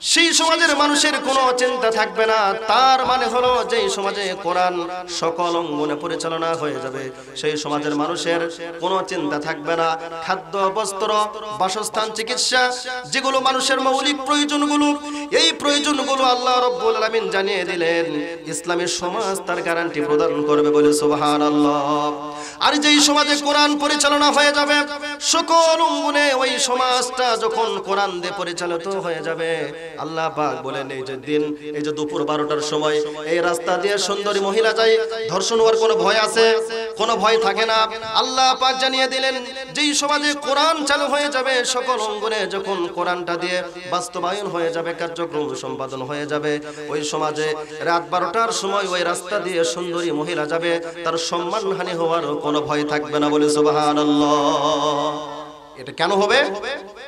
সেই সমাজের মানুষের কোনো চিন্তা থাকবে না। তার মানে হলো যে সমাজে কোরআন সকল অঙ্গনে পরিচালনা হয়ে যাবে, সেই সমাজের মানুষের কোনো চিন্তা থাকবে না। খাদ্য, বস্ত্র, বাসস্থান, চিকিৎসা, যেগুলো মানুষের মৌলিক প্রয়োজনগুলো, এই প্রয়োজনগুলো আল্লাহ রাব্বুল আলামিন জানিয়ে দিলেন। ইসলামী সমাজ তার গ্যারান্টি প্রদান করবে বলে সুবহানাল্লাহ। আর যেই সমাজে কোরআন পরিচালনা হয়ে যাবে সকল অঙ্গনে, ওই সমাজটা যখন কোরআন দিয়ে পরিচালিত হয়ে যাবে, আল্লাহ পাক বলেন এই যে দিন, এই যে দুপুর 12টার সময় এই রাস্তা দিয়ে সুন্দরী মহিলা যায়, ধর্ষণ হওয়ার কোনো ভয় আছে? কোনো ভয় থাকে না। আল্লাহ পাক জানিয়ে দিলেন যেই সমাজে কোরআন চালু হয়ে যাবে, সকল অঙ্গনে যখন কোরআনটা দিয়ে বাস্তবায়ন হয়ে যাবে, কার্যক্রম সম্পাদন হয়ে যাবে, ওই সমাজে রাত 12টার সময় ওই রাস্তা দিয়ে সুন্দরী মহিলা যাবে, তার সম্মানহানি হওয়ার কোনো ভয় থাকবে না বলে সুবহানাল্লাহ। এটা কেন হবে?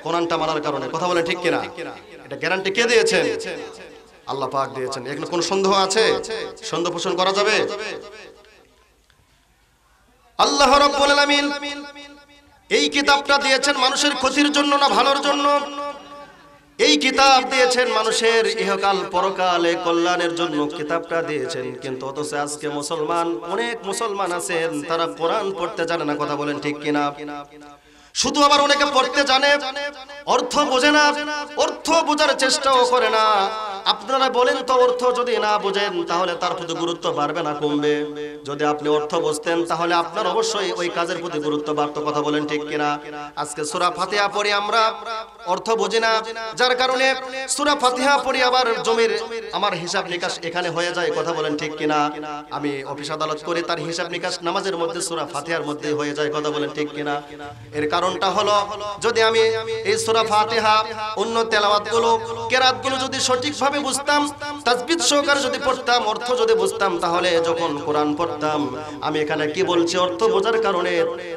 কোরআনটা মানার কারণে। কথা বলে ঠিক কিনা? এটা গ্যারান্টি কে দিয়েছেন? আল্লাহ পাক দিয়েছেন। এখানে কোনো সন্দেহ আছে? সন্দেহ পোষণ করা যাবে? আল্লাহ রাব্বুল আলামিন এই কিতাবটা দিয়েছেন মানুষের ক্ষতির জন্য না ভালোর জন্য? এই কিতাব দিয়েছেন মানুষের ইহকাল পরকালে কল্যাণের জন্য কিতাবটা দিয়েছেন। কিন্তু অথচ আজকে মুসলমান, অনেক মুসলমান আছেন তারা কোরআন পড়তে জানে না। কথা বলেন ঠিক কিনা? শুধু আবার অনেকে পড়তে জানে, অর্থ বোঝে না, অর্থ বোঝার চেষ্টাও করে না। আপনারা বলেন তো, অর্থ যদি না বোঝেন তাহলে তার প্রতি গুরুত্ব বাড়বে না কমবে? যদি আপনি অর্থ বুঝতেন তাহলে আপনার অবশ্যই ওই কাজের প্রতি গুরুত্ব বাড়তো। কথা বলেন ঠিক কিনা? আজকে সূরা ফাতিহা পড়ি আমরা, অর্থ বুঝি না, যার কারণে সূরা ফাতিহা পড়ি আবার জমির আমার হিসাব নিকাশ এখানে হয়ে যায়। কথা বলেন ঠিক কিনা? আমি অফিস আদালত করি, তার হিসাব নিকাশ নামাজের মধ্যে সূরা ফাতিহার মধ্যে হয়ে যায়। কথা বলেন ঠিক কিনা? এর কারণটা হলো, যদি আমি এই সূরা ফাতিহা অন্য তেলাওয়াতগুলো, কেরাতগুলো যদি সঠিকভাবে বুঝতাম, তাসবিহ সহকারে যদি পড়তাম, অর্থ যদি বুঝতাম, তাহলে যখন কোরআন পড়তাম আমি এখানে কি বলছি অর্থ বোঝার কারণে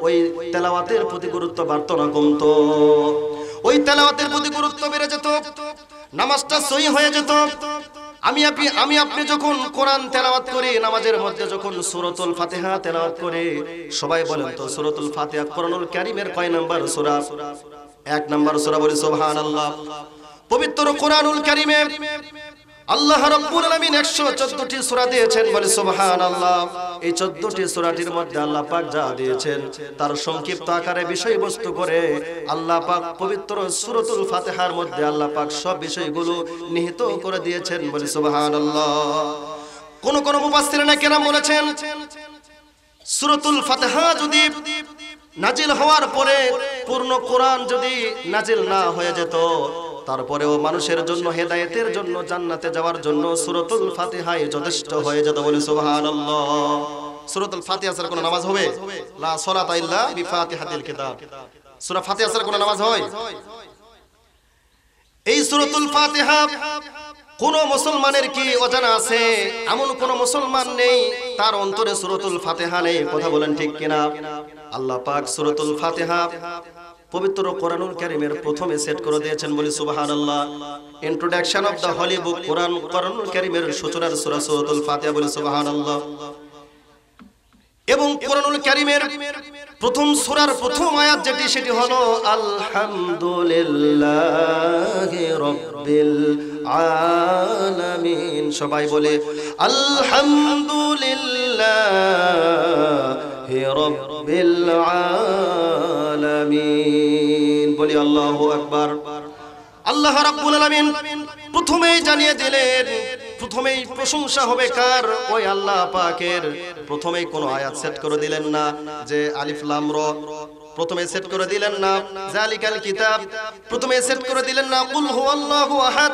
ওই তেলাওয়াতের প্রতি গুরুত্ব বাড়তো না কমতো? ওই তেলাওয়াতের প্রতি গুরুত্ব বেড়ে যেত, নামাজটা সহি হয়ে যেত। আমি আপনি যখন কোরআন তেলাওয়াত করি, নামাজের মধ্যে যখন সূরাতুল ফাতিহা তেলাওয়াত করি, সবাই বলেন তো সূরাতুল ফাতিহা কোরআনুল কারীমের কয় নাম্বার সূরা? 1 নাম্বার সূরা। বলি সুবহানাল্লাহ। পবিত্র কোরআনুল কারীমে আল্লাহ রাব্বুল আলামিন 114টি সূরা দিয়েছেন। বলি সুবহানাল্লাহ। এই 14টি সূরাটির মধ্যে আল্লাহ পাক যা দিয়েছেন তার সংক্ষিপ্ত আকারে বিষয়বস্তু করে আল্লাহ পাক পবিত্র সূরাতুল ফাতিহার মধ্যে আল্লাহ পাক সব বিষয়গুলো নিহিত করে দিয়েছেন। বলি সুবহানাল্লাহ। কোন মুফাসসিরিনে কেরাম বলেছেন, সূরাতুল ফাতিহা যদি নাজিল হওয়ার পরে পূর্ণ কোরআন যদি নাজিল না হয়ে যেত, তারপরেও মানুষের জন্য, হেদায়েতের জন্য, জান্নাতে যাওয়ার জন্য সূরাতুল ফাতিহাই যথেষ্ট হয়ে যেত। বলি সুবহানাল্লাহ। সূরাতুল ফাতিহা ছাড়া কোনো নামাজ হবে? লা সালাতা ইল্লা বিফাতিহাতিল কিতাব। সূরা ফাতিহা ছাড়া কোনো নামাজ হয়? এই সূরাতুল ফাতিহা কোন মুসলমানের কি অজানা আছে? এমন কোন মুসলমান নেই তার অন্তরে সূরাতুল ফাতিহা নেই। কথা বলেন ঠিক কিনা? আল্লাহ পাক সূরাতুল ফাতিহা পবিত্র কোরআনুল কারীমের প্রথমে সেট করে দিয়েছেন। বলি সুবহানাল্লাহ। ইন্ট্রোডাকশন অফ দা হলি বুক কোরআনুল কারীমের সূচনার সূরা সূরাতুল ফাতিহা। বলি সুবহানাল্লাহ। এবং কোরআনুল কারীমের প্রথম সূরার প্রথম আয়াত যেটি, সেটি হলো আলহামদুলিল্লাহি রাব্বিল আলামিন। সবাই বলে আলহামদুলিল্লাহি রাব্বিল আলামিন। বলি আল্লাহু আকবার। আল্লাহ রাব্বুল আলামিন প্রথমেই জানিয়ে দিলেন, প্রথমেই প্রশংসা হবে কার? ওই আল্লাহ পাকের। প্রথমেই কোনো আয়াত সেট করে দিলেন না যে আলিফ লাম র, প্রথমে সেট করে দিলেন না জালিকাল কিতাব, প্রথমে সেট করে দিলেন না কুল হুয়াল্লাহু আহাদ,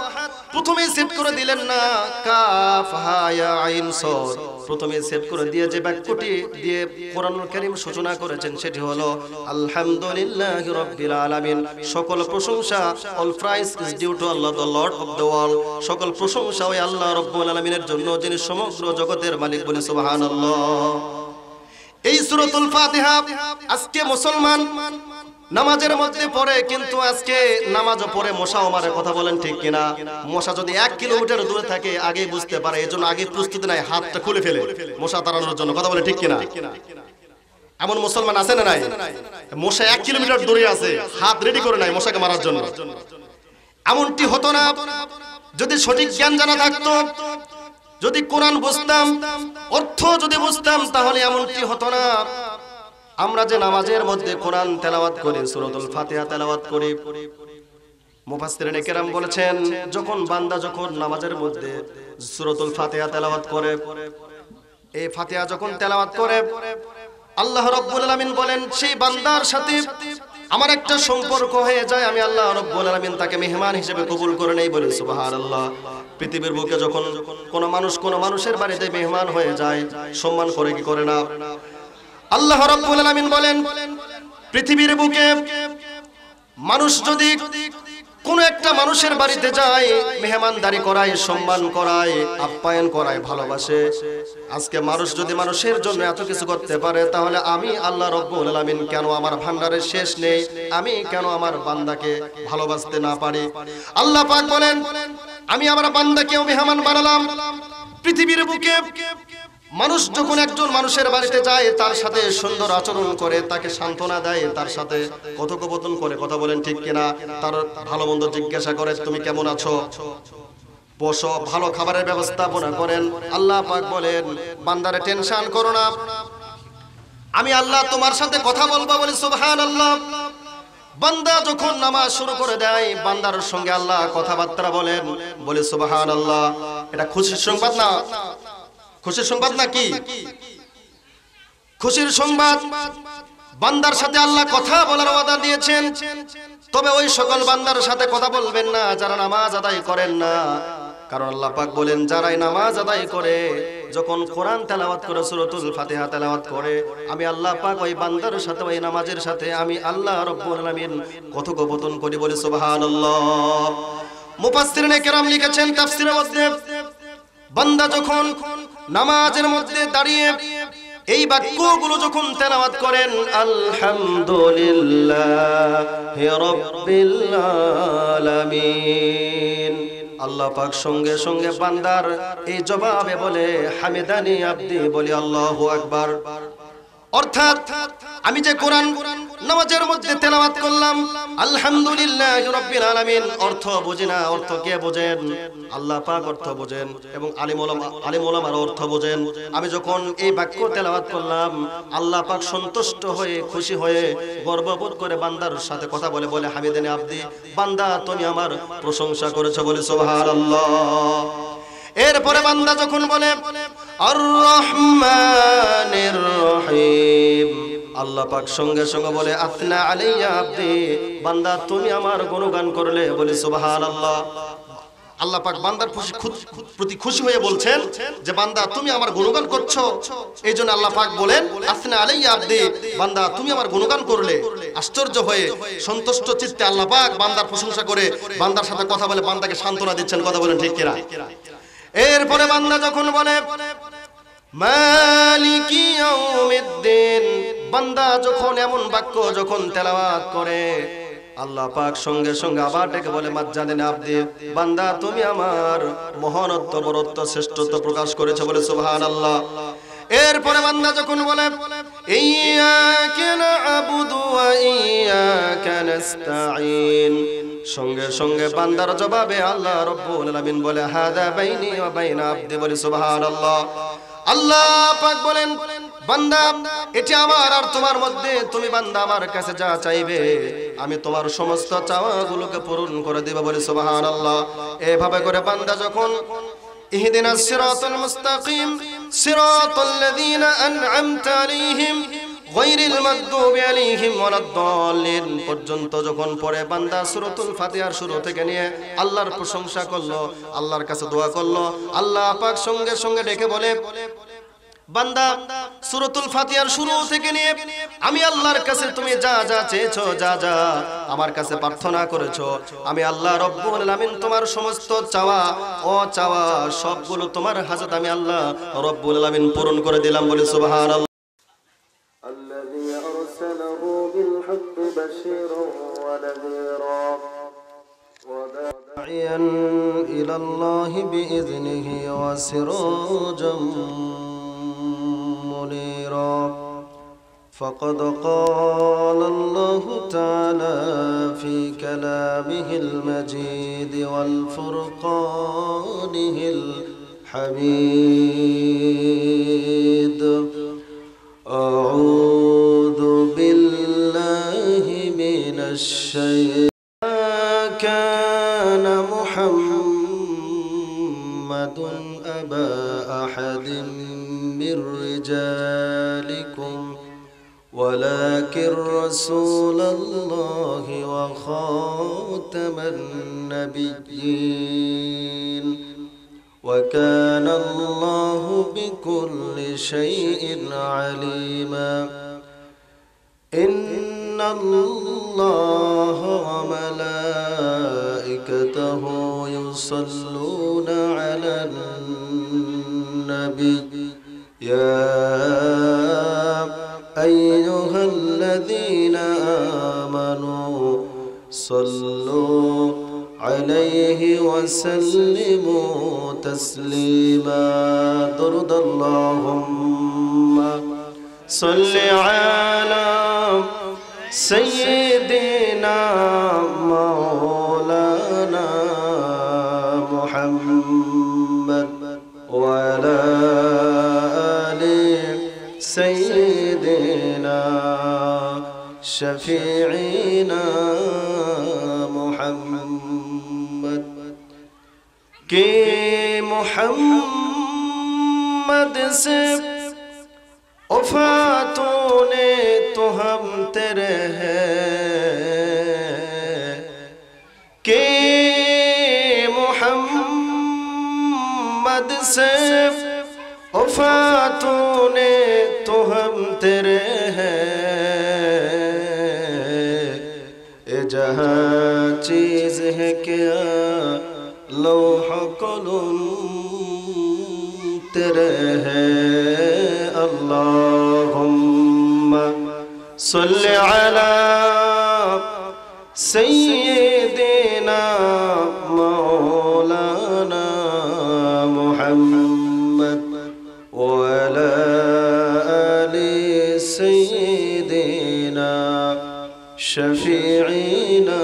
প্রথমে সেট করে দিলেন না কাফ হা ইয়া আইন সাদ, প্রথমে সেট করে দিয়ে যে বাক্যটি দিয়ে কোরআনুল কারীম সূচনা করেছেন সেটি হলো আলহামদুলিল্লাহি রাব্বিল আলামিন। সকল প্রশংসা, all praise is due to Allah the lord of the world. সকল প্রশংসা ওই আল্লাহ রাব্বুল আলামিনের জন্য, যিনি সমগ্র জগতের মালিক। বলি সুবহানাল্লাহ। এই সূরাতুল ফাতিহা আজকে মুসলমান নামাজের মধ্যে পড়ে, কিন্তু আজকে নামাজও পড়ে মশাও মারে। কথা বলেন ঠিক কিনা? মশা যদি 1 কিলোমিটার দূরে থাকে আগে বুঝতে পারে, এজন্য আগে প্রস্তুতি নাই, হাতটা খুলে ফেলে মশা তাড়ানোর জন্য। কথা বলে ঠিক কিনা? এমন মুসলমান আছে না নাই? মশা 1 কিলোমিটার দূরে আছে, হাত রেডি করে নাই মশাকে মারার জন্য। এমনটি হতো না যদি সঠিক জ্ঞান জানা থাকতো, যদি কোরআন বুঝতাম, অর্থ যদি বুঝতাম, তাহলে এমনটি হতো না। আমরা যে নামাজের মধ্যে কোরআন তেলাওয়াত করি, সূরাতুল ফাতিহা তেলাওয়াত করি, মুফাসসিরিনে কেরাম বলেছেন যখন বান্দা যখন নামাজের মধ্যে সূরাতুল ফাতিহা তেলাওয়াত করে, এই ফাতিহা যখন তেলাওয়াত করে, আল্লাহ রাব্বুল আলামিন বলেন সেই বান্দার সাথে আমার একটা সম্পর্ক হয়ে যায়, আমি আল্লাহ রাব্বুল আলামিন তাকে মেহমান হিসেবে কবুল করে নেই। বলে সুবহানাল্লাহ। পৃথিবীর বুকে যখন কোন মানুষের বাড়িতে মেহমান হয়ে যায়, সম্মান করে কি করে না? আল্লাহ রাব্বুল আলামিন বলেন পৃথিবীর বুকে মানুষ যদি কোন একটা মানুষের বাড়িতে যায়, মেহমানদারি করায়, সম্মান করায়, আপ্যায়ন করায়, ভালোবাসে, আজকে মানুষ যদি মানুষের জন্য এত কিছু করতে পারে, তাহলে আমি আল্লাহ রাব্বুল আলামিন কেন আমার ভান্ডারের শেষ নেই, আমি কেন আমার বান্দাকে ভালোবাসতে না পারি? আল্লাহ পাক বলেন আমি আমার বান্দাকেও মেহমান বানালাম। পৃথিবীর বুকে মানুষ যখন একজন মানুষের বাড়িতে যায়, তার সাথে সুন্দর আচরণ করে, তাকে সান্ত্বনা দেয়, তার সাথে কথোপকথন করে, কথা বলেন ঠিক কিনা, তার ভালো মন্দ জিজ্ঞাসা করে, তুমি কেমন আছো, বসো, ভালো খাবারের ব্যবস্থাপনা করেন। আল্লাহ পাক বলেন বান্দারে টেনশন করো না, আমি আল্লাহ তোমার সাথে কথা বলবো। বলে সুবহানাল্লাহ। বান্দা যখন নামাজ শুরু করে দেয়, বান্দার সঙ্গে আল্লাহ কথাবার্তা বলেন। বলে সুবহানাল্লাহ। এটা খুশির সংবাদ না? খুশির সংবাদ নাকি? খুশির সংবাদ। বান্দার সাথে আল্লাহ কথা বলার ওয়াদা দিয়েছেন। তবে ওই সকল বান্দার সাথে কথা বলবেন না যারা নামাজ আদায় করেন না। কারণ আল্লাহ পাক বলেন যারাই নামাজ আদায় করে, যখন কোরআন তেলাওয়াত করে, সূরাতুল ফাতিহা তেলাওয়াত করে, আমি আল্লাহ পাক ওই বান্দার সাথে, ওই নামাজের সাথে আমি আল্লাহ রাব্বুল আলামিন কথোপকথন করি। বলে সুবহানাল্লাহ। মুফাসসিরিনে কেরাম লিখেছেন তাফসীরের মধ্যে, বান্দা যখন নামাজের মধ্যে দাঁড়িয়ে এই বাক্যগুলো যখন তেলাওয়াত করেন, আলহামদুলিল্লাহি রাব্বিল আলামিন, আল্লাহ পাক সঙ্গে সঙ্গে বান্দার এই জবাবে বলে হামিদানি আব্দি, বলি আল্লাহু আকবার। অর্থাৎ আমি যে কোরআন নামাজের মধ্যে তেলাওয়াত করলাম, আলহামদুলিল্লাহি রাব্বিল আলামিন, অর্থ বুঝি না, অর্থ কে বোঝেন? আল্লাহ পাক অর্থ বোঝেন এবং আলিম ওলামার অর্থ বোঝেন। আমি যখন এই বাক্য তেলাওয়াত করলাম, আল্লাহ পাক সন্তুষ্ট হয়ে, খুশি হয়ে, গর্ববোধ করে বান্দার সাথে কথা বলে, বলে হামিদানি আব্দি, বান্দা তুমি আমার প্রশংসা করেছো। বলে সুবহানাল্লাহ। এরপরে বান্দা যখন বলে আর রহমানির রহিম, আল্লাহ পাক সঙ্গে সঙ্গে বলে আথনা আলাইয়া আব্দি, বান্দা তুমি আমার গুণগান করলে। বলে সুবহানাল্লাহ। আল্লাহ পাক বান্দার প্রতি খুশি হয়ে বলছেন যে বান্দা তুমি আমার গুণগান করছো। এই জন্য আল্লাহ পাক বলেন আথনা আলাইয়া আব্দি, বান্দা তুমি আমার গুণগান করলে। আশ্চর্য হয়ে সন্তুষ্ট চিত্তে আল্লাহ পাক বান্দার প্রশংসা করে, বান্দার সাথে কথা বলে, বান্দাকে সান্ত্বনা দিচ্ছেন। কথা বলেন ঠিক কিনা? এরপরে বান্দা যখন বলে মালিকি ইয়াউমিদ্দিন, বান্দা যখন এমন বাক্য যখন তেলাওয়াত করে, আল্লাহ পাক সঙ্গে সঙ্গে আবার ডেকে বলে মাজ্জাদিন আব্দি, বান্দা তুমি আমার মহানত্ব, বরত্ব, শ্রেষ্ঠত্ব প্রকাশ করেছো। বলে সুবহানাল্লাহ। এরপরে বান্দা যখন বলে ইয়্যাকা না'বুদু ওয়া ইয়্যাকা নাস্তাঈন, সঙ্গে সঙ্গে বান্দার জবাবে আল্লাহ রাব্বুল আলামিন বলে হাদা বাইনি ওয়া বাইনা আব্দি। বলে সুবহানাল্লাহ। আল্লাহ পাক বলেন বান্দা এটি আমার আর তোমার মধ্যে, তুমি বান্দা আমার কাছে যা চাইবে আমি তোমার সমস্ত চাওয়াগুলোকে পূরণ করে দেব। বলে সুবহানাল্লাহ। এভাবে করে বান্দা যখন ইহদিনাস সিরাতাল মুস্তাকিম সিরাতাল্লাযীনা আন'আমতা আলাইহিম গায়রিল মাগদুবি আলাইহিম ওয়ালাদ-দাল্লিন পর্যন্ত যখন পড়ে, বান্দা সূরাতুল ফাতিহার শুরু থেকে নিয়ে আল্লাহর প্রশংসা করলো, আল্লাহর কাছে দোয়া করলো। আল্লাহ পাক সঙ্গে সঙ্গে ডেকে বলে বান্দা সূরাতুল ফাতিহার শুরু থেকে নিয়ে আমি আল্লাহর কাছে তুমি যা যা চেয়েছো, যা যা আমার কাছে প্রার্থনা করেছো, আমি আল্লাহ রাব্বুল আলামিন তোমার সমস্ত চাওয়া ও চাওয়া সবগুলো তোমার হাজত আমি আল্লাহ রাব্বুল আলামিন পূরণ করে দিলাম। বলে সুবহানাল্লাহ। الذي أرسله بالحق بشيرا ونذيرا وداعيا إلى الله بإذنه وسراجا منيرا فقد قال الله تعالى في كلامه المجيد والفرقانه الحميد أعوذ بالله من الشيطان كان محمد أبا أحد من رجالكم ولكن رسول الله وخاتم النبيين وكان الله بكل شيء عليما إن الله وملائكته يصلون على النبي يا أيها الذين آمنوا صلوا عليه وسلموا تسليما درد اللهم صل على سيدنا مولانا محمد وعلى آل سيدنا شفيعنا محمد کہ محمد سے وفاتوں نے تو ہم تیرے ہیں کہ محمد سے وفاتوں نے تو ہم تیرے ہیں اے جہاں چیز ہے کیا لوح قلم تیرے ہیں اللہم صلی علی سیدنا مولانا محمد وعلى آل سيدنا شفيعنا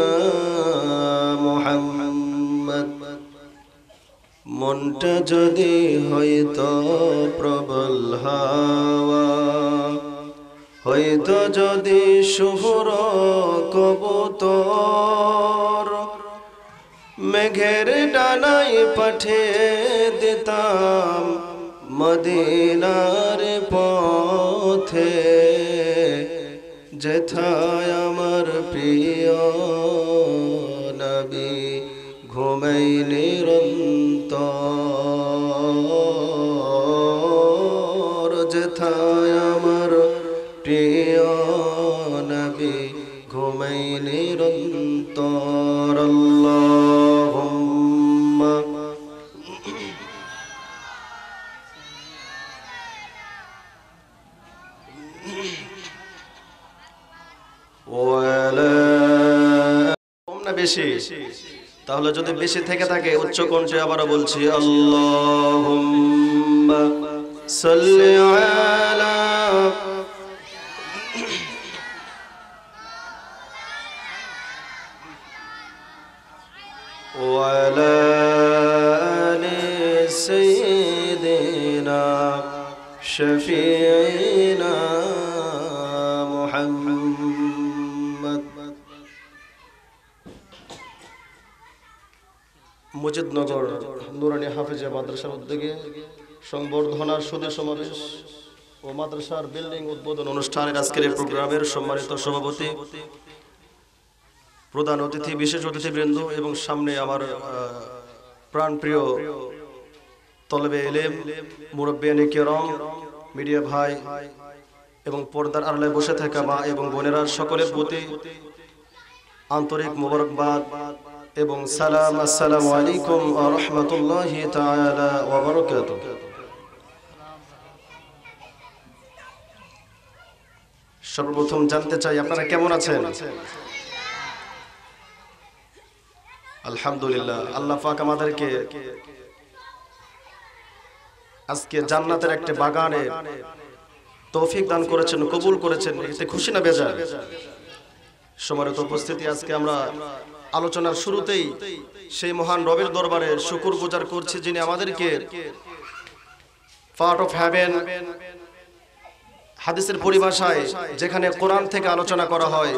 محمد মনটা যদি হয়তো প্রবল হাওয়া হয়তো যদি শুভ্র কবুতর মেঘের ডানায় পাঠিয়ে দিতাম মদিনার পথে যেথায় আমার প্রিয় নবী ঘুমাই নিরন্তর যেথায় আমার প্রিয় নবী ঘুমাই নিরন্তর আল্লাহুম্মা বেশি তাহলে যদি বেশি থেকে থাকে উচ্চ কণ্ঠে আবারও বলছি আল্লাহুম্মা সাল্লি আলা ওয়ালা আলি সাইয়্যিদিনা শাফিঈনা মুহাম্মদ মুজিদনগর নুরানী হাফেজা মাদ্রাসার উদ্যোগে সংবর্ধনার সুদী সমাবেশ ও মাদ্রাসার বিল্ডিং উদ্বোধন অনুষ্ঠানের আজকের এই প্রোগ্রামের সম্মানিত সভাপতি প্রধান অতিথি বিশেষ অতিথিবৃন্দ এবং সামনে আমার প্রাণপ্রিয় তলবে ইলম মুরব্বিয়ানে কিরাম মিডিয়া ভাই এবং পর্দার আড়ালে বসে থাকা মা এবং বোনেরা সকলের প্রতি আন্তরিক মোবারকবাদ এবং সালাম আসসালামু আলাইকুম ওয়া রাহমাতুল্লাহি তাআলা ওয়া বারাকাতুহু। সর্বপ্রথম জানতে চাই আপনারা কেমন আছেন? আলহামদুলিল্লাহ, আল্লাহ পাক আমাদেরকে আজকে জান্নাতের একটা বাগানে তৌফিক দান করেছেন, কবুল করেছেন, এতে খুশি না বেজার? সম্মানিত উপস্থিতি, আজকে আমরা আলোচনার শুরুতেই সেই মহান রবের দরবারে শুকর গুজার করছি যিনি আমাদেরকে পার্ট অফ হ্যাভেন, হাদিসের পরিভাষায় যেখানে কোরআন থেকে আলোচনা করা হয়,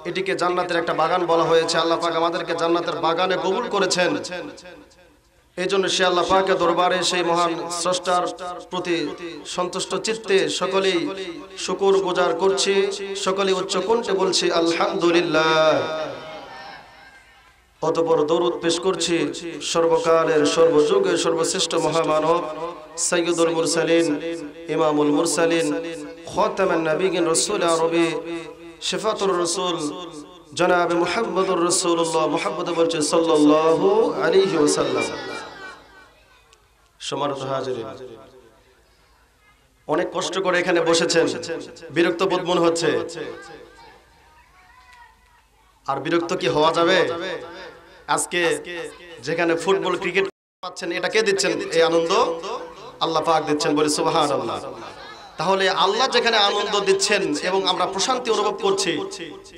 এটিকে জান্নাতের একটা বাগান বলা হয়েছে। আল্লাহ পাক আমাদেরকে জান্নাতের বাগানে কবুল করেছেন। এই জন্য সে আল্লাহ পাকের দরবারে সেই মহান স্রষ্টার প্রতি সন্তুষ্ট চিত্তে সকলেই শুকর গুজার করছি, সকলেই উচ্চ কণ্ঠে বলছি আলহামদুলিল্লাহ। অতঃপর দরুদ পেশ করছি সর্বকালের সর্বযুগের সর্বশ্রেষ্ঠ মহামানব সাইয়্যিদুল মুরসালিন, ইমামুল মুরসালিন, খাতামুন নবিয়্যিন, রাসূল আরবি, শিফাতুর রাসূল জনাবে মুহাম্মদুর রাসূলুল্লাহ, মুহাম্মদ বলছে সাল্লাল্লাহু আলাইহি ওয়াসাল্লাম। সম্মানিত হাজিরিন, অনেক কষ্ট করে এখানে বসেছেন, বিরক্ত বোধ মনে হচ্ছে। আর বিরক্ত কি হওয়া যাবে? আজকে যেখানে ফুটবল ক্রিকেট পাচ্ছেন, এটা কে দিচ্ছেন? এই আনন্দ আল্লাহ পাক দিচ্ছেন, বলে সুবহানাল্লাহ। তাহলে আল্লাহ যেখানে আনন্দ দিচ্ছেন এবং আমরা প্রশান্তি অনুভব করছি,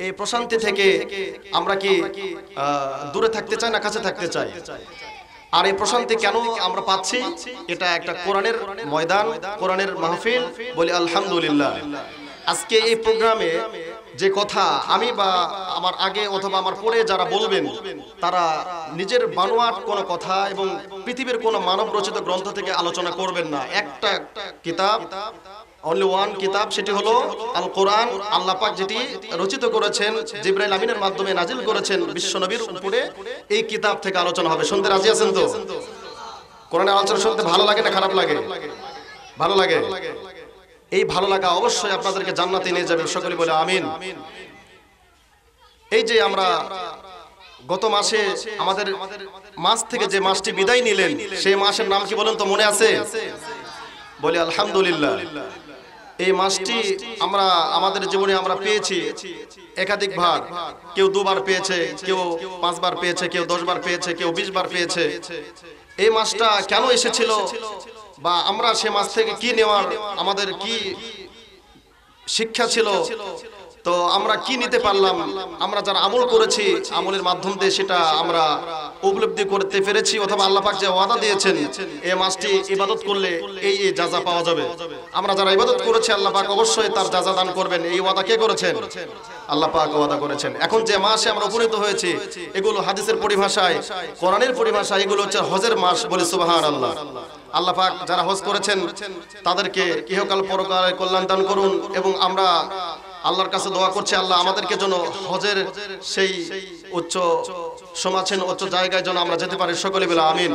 এই প্রশান্তি থেকে আমরা কি দূরে থাকতে চাই না কাছে থাকতে চাই? আর এই প্রশান্তি কেন আমরা পাচ্ছি? এটা একটা কোরআনের ময়দান, কোরআনের মাহফিল, বলি আলহামদুলিল্লাহ। আজকে এই প্রোগ্রামে যে কথা আমি বা আমার আগে অথবা আমার পরে যারা বলবেন, তারা নিজের বানোয়াট কোনো কথা এবং পৃথিবীর কোনো মানব রচিত গ্রন্থ থেকে আলোচনা করবেন না। একটা কিতাব, অনলি ওয়ান কিতাব, সেটি হলো আল কোরআন। আল্লাহ পাক যেটি রচিত করেছেন, জিবরাইল আমিনের মাধ্যমে নাজিল করেছেন বিশ্বনবীর উপরে, এই কিতাব থেকে আলোচনা হবে। শুনতে রাজি আছেন তো? কোরআনের আলোচনা শুনতে ভালো লাগে না খারাপ লাগে? ভালো লাগে। এই ভালো লাগা অবশ্যই আপনাদেরকে জান্নাতে নিয়ে যাবে, সকলে বলে আমিন। এই যে আমরা গত মাসে আমাদের মাস থেকে যে মাসটি বিদায় নিলেন, সেই মাসের নাম কি বলেন তো? মনে আছে? বলি আলহামদুলিল্লাহ। এই মাসটি আমরা আমাদের জীবনে আমরা পেয়েছি একাধিকবার। কেউ 2 বার পেয়েছে, কেউ 5 বার পেয়েছে, কেউ 10 বার পেয়েছে, কেউ 20 বার পেয়েছে। এই মাসটা কেন এসেছিল বা আমরা সে মাস থেকে কি নেওয়ার, আমাদের কি শিক্ষা ছিল, তো আমরা কি নিতে পারলাম, আমরা যারা আমল করেছি আমলের মাধ্যম দিয়ে সেটা আমরা উপলব্ধি করতে পেরেছি, অথবা আল্লাহ পাক যে ওয়াদা দিয়েছেন এই মাসটি ইবাদত করলে এই জাযা পাওয়া যাবে। আমরা যারা ইবাদত করেছি আল্লাহ পাক অবশ্যই তার জাযা দান করবেন, এই ওয়াদা কে করেছেন? আল্লাহ পাক ওয়াদা করেছেন। এখন যে মাসে আমরা উপনীত হয়েছি, এগুলো হাদিসের পরিভাষায়, কোরআনের পরিভাষায় এগুলো হচ্ছে হজের মাস, বলে সুবহানাল্লাহ। আল্লাহ পাক যারা হজ করেছেন তাদেরকে ইহকাল পরকালে কল্যাণ দান করুন, এবং আমরা আল্লাহর কাছে দোয়া করছি আল্লাহ আমাদেরকে যেন হজের সেই উচ্চ সমাছেন, উচ্চ জায়গায় যেন আমরা যেতে পারি, সকলে বলে আমিন।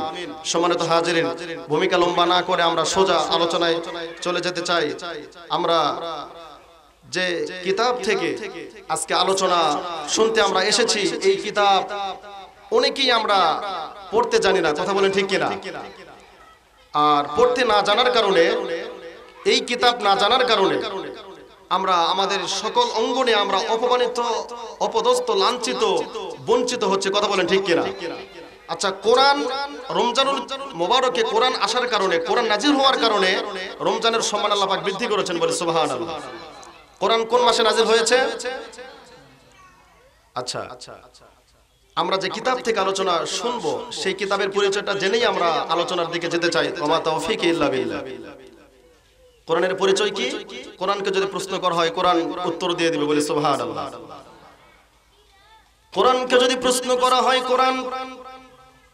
সম্মানিত হাজিরিন, ভূমিকা লম্বা না করে আমরা সোজা আলোচনায় চলে যেতে চাই। আমরা যে কিতাব থেকে আজকে আলোচনা শুনতে আমরা এসেছি, এই কিতাব অনেকেই আমরা পড়তে জানি না, কথা বলেন ঠিক কিনা? আর পড়তে না জানার কারণে, এই কিতাব না জানার কারণে আমরা আমাদের সকল অঙ্গনে আমরা অপমানিত, অপদস্থ, লাঞ্ছিত, বঞ্চিত হচ্ছে, কথা বলেন ঠিক কিনা? আচ্ছা, কোরআন রমজানুল মোবারকে কোরআন আসার কারণে, কোরআন নাজিল হওয়ার কারণে রমজানের সম্মান আল্লাহ পাক বৃদ্ধি করেছেন, বলে সুবহানাল্লাহ। কোরআন কোন মাসে নাজিল হয়েছে? আচ্ছা, আমরা যে কিতাব থেকে আলোচনা শুনবো, সেই কিতাবের পরিচয়টা জেনেই আমরা আলোচনার দিকে যেতে চাই। ওমা তাওফীক ইল্লা বিল্লাহ। কোরআনের পরিচয় কি? কোরআনকে যদি প্রশ্ন করা হয়, কোরআন উত্তর দিয়ে দিবে, বলে সুবহানাল্লাহ। কোরআনকে যদি প্রশ্ন করা হয়, কোরআন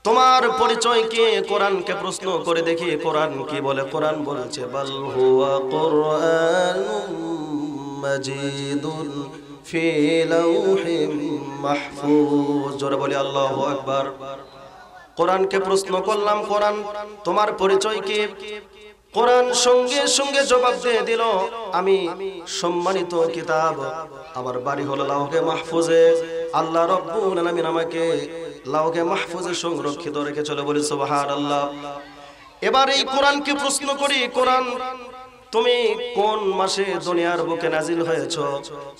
তোমার পরিচয় কি? কোরআনকে প্রশ্ন করে দেখি কোরআন কি বলে। কোরআন বলছে বাল হুয়া কুরআনুম মাজিদুন ফি লাউহিম মাহফুজ। জোরে বলি আল্লাহু আকবার। কোরআনকে প্রশ্ন করলাম, কোরআন তোমার পরিচয় কি? কোরআন সঙ্গে সঙ্গে জবাব দিয়ে দিল, আমি সম্মানিত কিতাব, আমার বাড়ি হলো লাউহে মাহফুজে। আল্লাহ রাব্বুল আলামিন আমাকে লাউহে মাহফুজে সংরক্ষিত রেখে চলে, বলি সুবহানাল্লাহ। এবার এই কোরআনকে প্রশ্ন করি, কোরআন তুমি কোন মাসে দুনিয়ার বুকে নাজিল হয়েছো?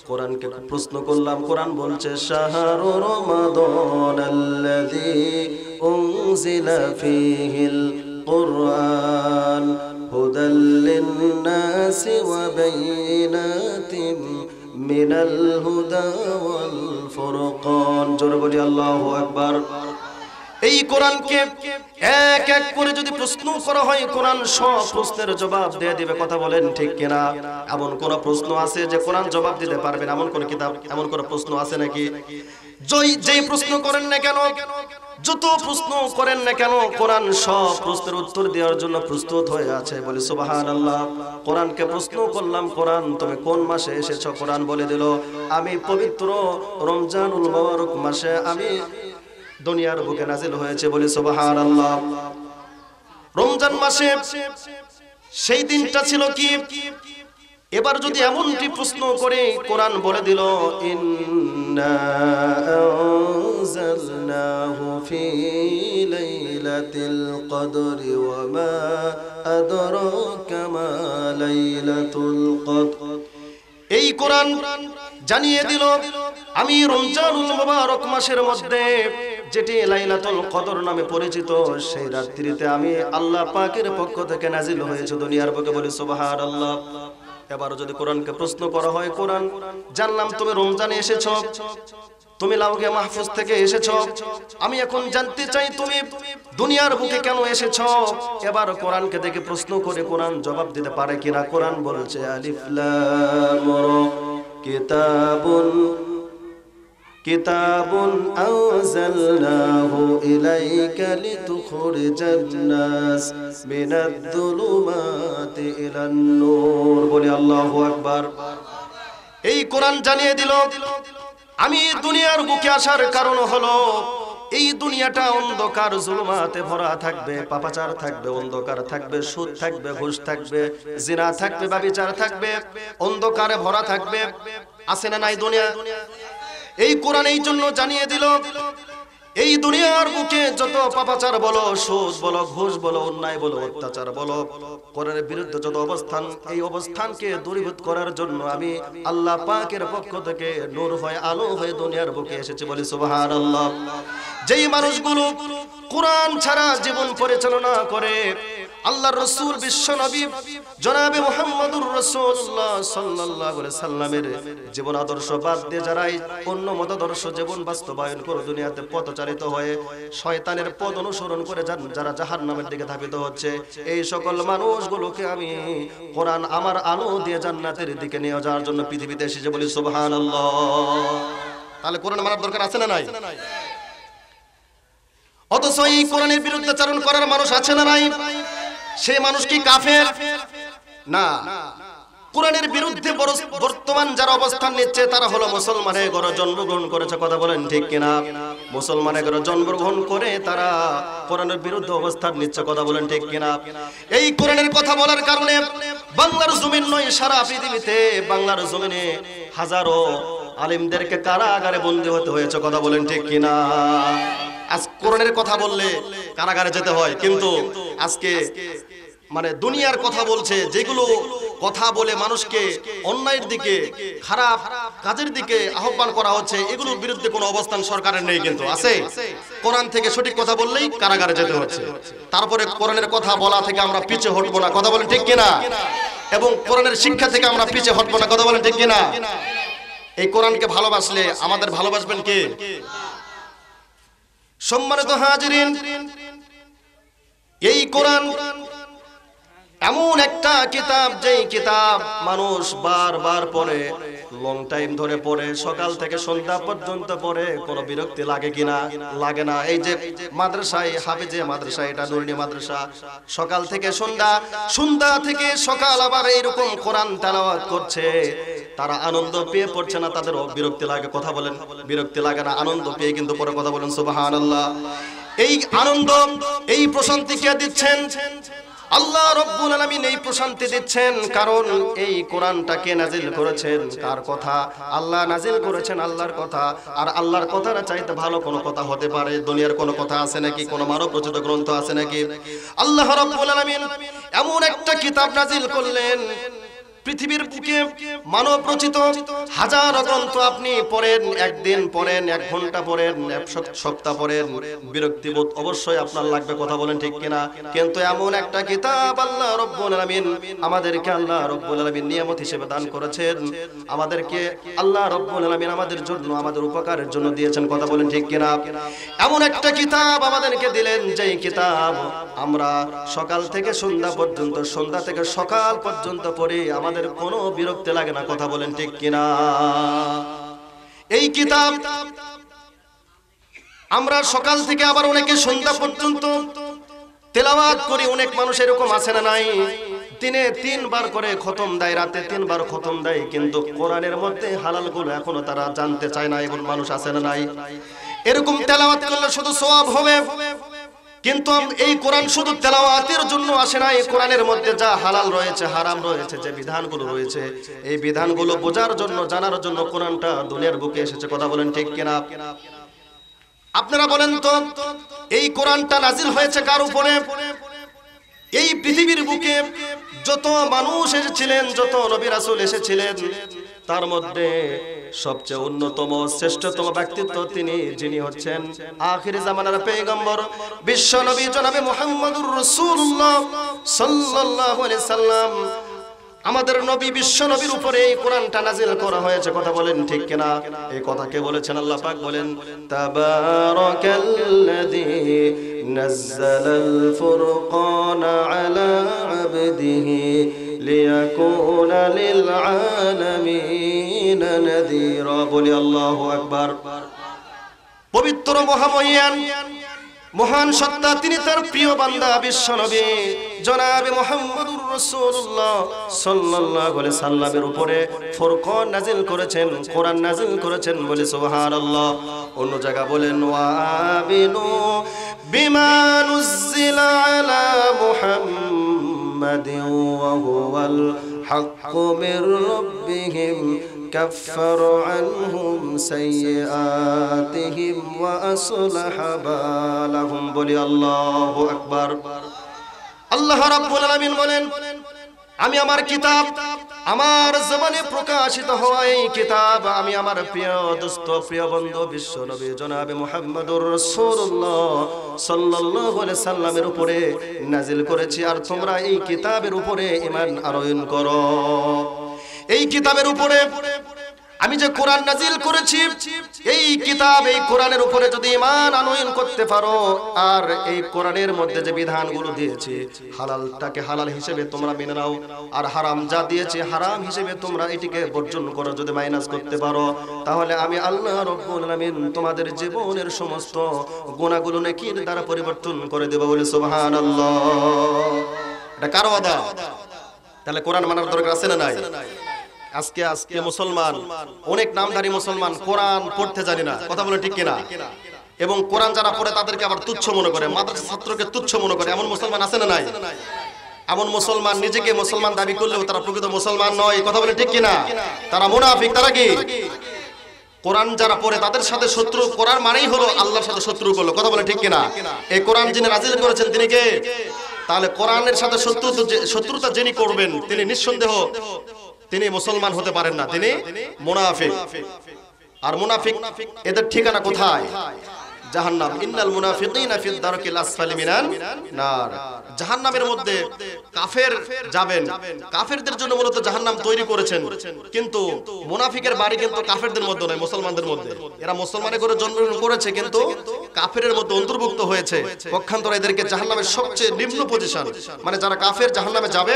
কোরআনকে প্রশ্ন করলাম, কোরআন বলছে শাহরু রমাদানাল্লাযী উনজিলা ফীহিল কুরআন হুদাল লিন্নাস للناس وبينات من الهدى والفرقان জোরে বলি আল্লাহু আকবার। এই কোরআনকে এক এক করে যদি প্রশ্ন করা হয় কোরআন সব প্রশ্নের জবাব দিয়ে দিবে, কথা বলেন ঠিক কিনা? এমন কোন প্রশ্ন আছে যে কোরআন জবাব দিতে পারবে না? এমন কোন কিতাব, এমন কোন প্রশ্ন আছে নাকি? যেই প্রশ্ন করেন না কেন, যত প্রশ্ন করেন না কেন, কোরআন সব প্রশ্নের উত্তর দেওয়ার জন্য প্রস্তুত হয়ে আছে। বলি সুবহানাল্লাহ। কোরআনকে প্রশ্ন করলাম, কোরআন তুমি কোন মাসে এসেছো? কোরআন বলে দিল, আমি পবিত্র রমজানুল মুবারক মাসে আমি দুনিয়ার বুকে নাজিল হয়েছে। বলি সুবহানাল্লাহ। রমজান মাসে সেই দিনটা ছিল কি? এবার যদি এমনটি প্রশ্ন করে, কোরআন বলে দিল, ইন্না আনজালনাহু ফি লাইলাতিল কদরি ওয়া মা আদরাকা মা লাইলাতুল কদর। এই কোরআন জানিয়ে দিল, আমি রমজানুল মুবারক মাসের মধ্যে যেটি লাইলাতুল কদর নামে পরিচিত, সেই রাত্রিতে আমি আল্লাহ পাকের পক্ষ থেকে নাজিল হয়েছে দুনিয়ার বুকে। বলি সুবহানাল্লাহ। এবার যদি কোরআনকে প্রশ্ন করা হয়, কোরআন জানলাম তুমি রমজানে এসেছো, তুমি লাউহে মাহফুজ থেকে এসেছো, আমি এখন জানতে চাই তুমি দুনিয়ার বুকে কেন এসেছো? এবার কোরআনকে দেখে প্রশ্ন করে কোরআন জবাব দিতে পারে কিনা? কোরআন বলছে, আলিফ লাম রা কিতাবুন আনজালনাহু ইলাইকা লিতুখরিজান নাস মিনাদ যুলুমাতি ইলান নূর। বলি আল্লাহু আকবার। এই কোরআন জানিয়ে দিল, আমি দুনিয়ার বুকে আসার কারণ হলো এই দুনিয়াটা অন্ধকার জুলুমাতে ভরা থাকবে, পাপাচার থাকবে, অন্ধকার থাকবে, সুদ থাকবে, ঘুষ থাকবে, জিনা থাকবে, ব্যভিচার থাকবে, অন্ধকারে ভরা থাকবে। আছে না নাই দুনিয়া? এই কোরআন এই জন্য জানিয়ে দিল, এই দুনিয়ার বুকে যত পাপাচার বলো, সুদ বলো, ঘুষ বলো, অন্যায় বলো, অত্যাচার বলো, কোরআনের বিরুদ্ধে যত অবস্থান, এই অবস্থানকে দূরীভূত করার জন্য আমি আল্লাহ পাকের পক্ষ থেকে নূর হয়ে, আলো হয়ে দুনিয়ার বুকে এসেছি। বলি সুবহানাল্লাহ। যেই মানুষগুলো কোরআন ছাড়া জীবন পরিচালনা করে, আল্লাহর রাসূল বিশ্ব নবী জনাবে মুহাম্মদুর রাসূলুল্লাহ সাল্লাল্লাহু আলাইহি সাল্লামের জীবন আদর্শ বাদ দিয়ে যারা অন্য মতাদর্শ জীবন বাস্তবায়ন করে দুনিয়াতে পথচালিত হয়ে শয়তানের পথ অনুসরণ করে যারা জাহান্নামের দিকে ধাবিত হচ্ছে, এই সকল মানুষগুলোকে আমি কোরআন আমার আলো দিয়ে জান্নাতের দিকে নিয়ে যাওয়ার জন্য পৃথিবীতে এসেছে। বলি সুবহানাল্লাহ। তাহলে কোরআন মানার দরকার আছে না নাই? অথচ এই কোরআনের বিরুদ্ধাচরণ করার মানুষ আছে না নাই? সেই মানুষ কি কাফের? না। কোরআনের বিরুদ্ধে বর্তমান যারা অবস্থান নিচ্ছে তারা হলো মুসলমানের ঘরে জন্মগ্রহণ করেছে, কথা বলেন ঠিক কিনা? মুসলমানের ঘরে জন্মগ্রহণ করে তারা কোরআনের বিরুদ্ধে অবস্থান নিচ্ছে, কথা বলেন ঠিক কিনা? এই কোরআনের কথা বলার কারণে বাংলার জমিন নয়, সারা পৃথিবীতে বাংলার জমিনে হাজারো আলেমদেরকে কারাগারে বন্দী হতে হয়েছে, কথা বলেন ঠিক কিনা? আজ কোরআনের কথা বললে কারাগারে যেতে হয়, কিন্তু আজকে মানে দুনিয়ার কথা বলছে, যেগুলো কথা বলে মানুষকে অন্যায়ের দিকে, খারাপ কাজের দিকে আহ্বান করা হচ্ছে, এগুলোর বিরুদ্ধে কোনো অবস্থান সরকারের নেই, কিন্তু আছে। কোরআন থেকে সঠিক কথা বললেই কারাগারে যেতে হচ্ছে। তারপরে কোরআনের কথা বলা থেকে আমরা পিছে হটবো না, কথা বলেন ঠিক কিনা? এবং কোরআনের শিক্ষা থেকে আমরা পিছে হটবো না, কথা বলেন ঠিক কিনা? এই কোরআনকে ভালোবাসলে আমাদের ভালোবাসবেন কে? সম্মানিত হাজিরিন, এই কোরআন এমন একটা কিতাব, যেই কিতাব মানুষ বারবার পড়ে, লং টাইম ধরে পড়ে, সকাল থেকে সন্ধ্যা পর্যন্ত পড়ে, কোনো বিরক্তি লাগে কিনা? লাগে না। এই যে মাদ্রাসায়, হাফেজে মাদ্রাসা, এটা নুরনি মাদ্রাসা, সকাল থেকে সন্ধ্যা, সন্ধ্যা থেকে সকাল আবার এইরকম কোরআন তেলাওয়াত করছে, তারা আনন্দ পেয়ে পড়ছে না? তাদের বিরক্তি লাগে? কথা বলেন, বিরক্তি লাগে না? আনন্দ পেয়ে কিন্তু পড়ে, কথা বলেন সুবহানাল্লাহ। এই আনন্দ, এই প্রশান্তি কে দিচ্ছেন? আল্লাহ রাব্বুল আলামিন এই প্রশান্তি দিচ্ছেন, কারণ এই কোরআনটাকে নাজিল করেছেন কার কথা? আল্লাহ নাজিল করেছেন আল্লাহর কথা। আর আল্লাহর কথাটা চাইতে ভালো কোনো কথা হতে পারে? দুনিয়ার কোনো কথা আছে নাকি? কোনো মানব রচিত গ্রন্থ আছে নাকি? আল্লাহ রাব্বুল আলামিন এমন একটা কিতাব নাজিল করলেন, পৃথিবীর বুকে মানব রচিত হাজার গ্রন্থ আপনি পড়েন, একদিন পড়েন, 1 ঘন্টা পড়েন, 1 সপ্তাহ পড়েন, বিরক্তিবোধ অবশ্যই আপনার লাগবে, কথা বলেন ঠিক কিনা? কিন্তু এমন একটা কিতাব আল্লাহ রাব্বুল আলামিন আমাদেরকে আল্লাহ রাব্বুল আলামিন নিয়ামত হিসেবে দান করেছেন, আমাদেরকে আল্লাহ রাব্বুল আলামিন আমাদের জন্য, আমাদের উপকারের জন্য দিয়েছেন, কথা বলেন ঠিক কিনা? এমন একটা কিতাব আমাদেরকে দিলেন, যেই কিতাব আমরা সকাল থেকে সন্ধ্যা পর্যন্ত, সন্ধ্যা থেকে সকাল পর্যন্ত পড়ে আমাদের কোনো বিরক্তি লাগে না, কথা বলেন ঠিক কিনা? এই কিতাব আমরা সকাল থেকে আবার অনেকে সন্ধ্যা পর্যন্ত তেলাওয়াত করি। অনেক মানুষ এরকম আছে না নাই, দিনে 3 বার করে খতম দেয়, রাতে 3 বার খতম দেয়, কিন্তু কোরআনের মধ্যে হালালগুলো এখনো তারা জানতে চায় না, এমন মানুষ আছে না নাই? এরকম তেলাওয়াত করলে শুধু সওয়াব হবে, কিন্তু এই কোরআন শুধু তেলাওয়াতের জন্য আসে না। এই কোরআনের মধ্যে যা হালাল রয়েছে, হারাম রয়েছে, যে বিধানগুলো রয়েছে, এই বিধানগুলো বোঝার জন্য, জানার জন্য কোরআনটা দুনিয়ার বুকে এসেছে, কথা বলেন ঠিক কিনা? আপনারা বলেন তো, এই কোরআনটা নাজিল হয়েছে কার উপরে? এই পৃথিবীর বুকে যত মানুষ এসেছিলেন, যত নবী রাসূল এসেছিলেন, তার মধ্যে সবচেয়ে অন্যতম শ্রেষ্ঠতম ব্যক্তিত্ব তিনি, যিনি হচ্ছেন আখির জামানার পয়গম্বর বিশ্ব নবী জনাবে মুহাম্মদুর রাসূলুল্লাহ সাল্লাল্লাহু আলাইহি সাল্লাম। আমাদের নবী, বিশ্ব নবীর উপরে এই কোরআনটা নাজিল করা হয়েছে, কথা বলেন ঠিক কিনা? এই কথা কে বলেছেন? আল্লাহ পাক বলেন, তাবারাকাল্লাযী নাযালাল ফুরকানা আলা আবদিহি লিয়াকুনা লিল আলামিন নাযীরা। বলি আল্লাহু আকবার। পবিত্র মহামহিয়ান মহান সত্তা, তিনি তার প্রিয় বান্দা বিশ্ব নবী জনাবে মুহাম্মদুর রাসূলুল্লাহ সাল্লাল্লাহু আলাইহি সাল্লামের উপরে ফুরকান নাজিল করেছেন, কোরআন নাজিল করেছেন, বলে সুবহানাল্লাহ। অন্য জায়গা বলেন, ওয়া আমিনু বিমা নুজিলা আলা মুহাম্মাদিন ওয়া হুয়াল হাক্কু মির রাব্বিহিম كفر عنهم سيئاتهم وأصلح بالهم। বলি আল্লাহু আকবার। আল্লাহ রাব্বুল আলামিন বলেন, আমি আমার কিতাব, আমার জবানে প্রকাশিত হওয়া এই কিতাব আমি আমার প্রিয় দোস্ত, প্রিয় বন্ধু বিশ্ব নবী জনাবে মুহাম্মদুর রাসূলুল্লাহ সাল্লাল্লাহু আলাইহি সাল্লামের উপরে নাজিল করেছি, আর তোমরা এই কিতাবের উপরে ঈমান আরোহণ করো। এই কিতাবের উপরে আমি যে কোরআন নাজিল করেছি, এই কিতাব, এই কোরআনের উপরে যদি ঈমান আনয়ন করতে পারো, আর এই কোরআনের মধ্যে যে বিধানগুলো দিয়েছে, হালালটাকে হালাল হিসেবে তোমরা মেনে নাও, আর হারাম যা দিয়েছে হারাম হিসেবে তোমরা এটিকে বর্জন করো, যদি মাইনাস করতে পারো, তাহলে আমি আল্লাহ রাব্বুল আলামিন তোমাদের জীবনের সমস্ত গুনাহগুলো নেকির দ্বারা পরিবর্তন করে দেব, বলে সুবহানাল্লাহ। এটা কার ওয়াদা? তাহলে কোরআন মানার দরকার আছে না নাই? আজকে মুসলমান, অনেক নামধারী মুসলমান কোরআন পড়তে জানি না, কথা বলে ঠিক কিনা? এবং কোরআন যারা পড়ে তাদেরকে আবার তুচ্ছ মনে করে, মাদ্রাসা ছাত্রকে তুচ্ছ মনে করে, এমন মুসলমান আছে না নাই? এমন মুসলমান নিজেকে মুসলমান দাবি করলেও তারা প্রকৃত মুসলমান নয়, কথা বলে ঠিক কিনা? তারা মুনাফিক। তারা কি? কোরআন যারা পড়ে তাদের সাথে শত্রু করার মানেই হলো আল্লাহর সাথে শত্রু করলো, কথা বলে ঠিক কিনা? এই কোরআন যিনি নাজিল করেছেন তিনি কে? তাহলে কোরআনের সাথে শত্রুতা যিনি করবেন তিনি নিঃসন্দেহ তিনি মুসলমান হতে পারেন না, তিনি মুনাফিক। আর মুনাফিক এদের ঠিকানা কোথায়? জাহান্নাম। ইন্নাল মুনাফিকিনা ফিদ দারকিল আসফালি মিনান নার। জাহান্নামের মধ্যে কাফের যাবেন। কাফেরদের জন্য মূলত জাহান্নাম তৈরি করেছেন, কিন্তু মুনাফিকের বাড়ি কিন্তু কাফেরদের মধ্যে নয়, মুসলমানদের মধ্যে। এরা মুসলমানের ঘরে জন্মগ্রহণ করেছে, কিন্তু কাফেরের মধ্যে অন্তর্ভুক্ত হয়েছে। পক্ষান্তরে এদেরকে জাহান্নামের সবচেয়ে নিম্ন পজিশন, মানে যারা কাফের জাহান্নামে যাবে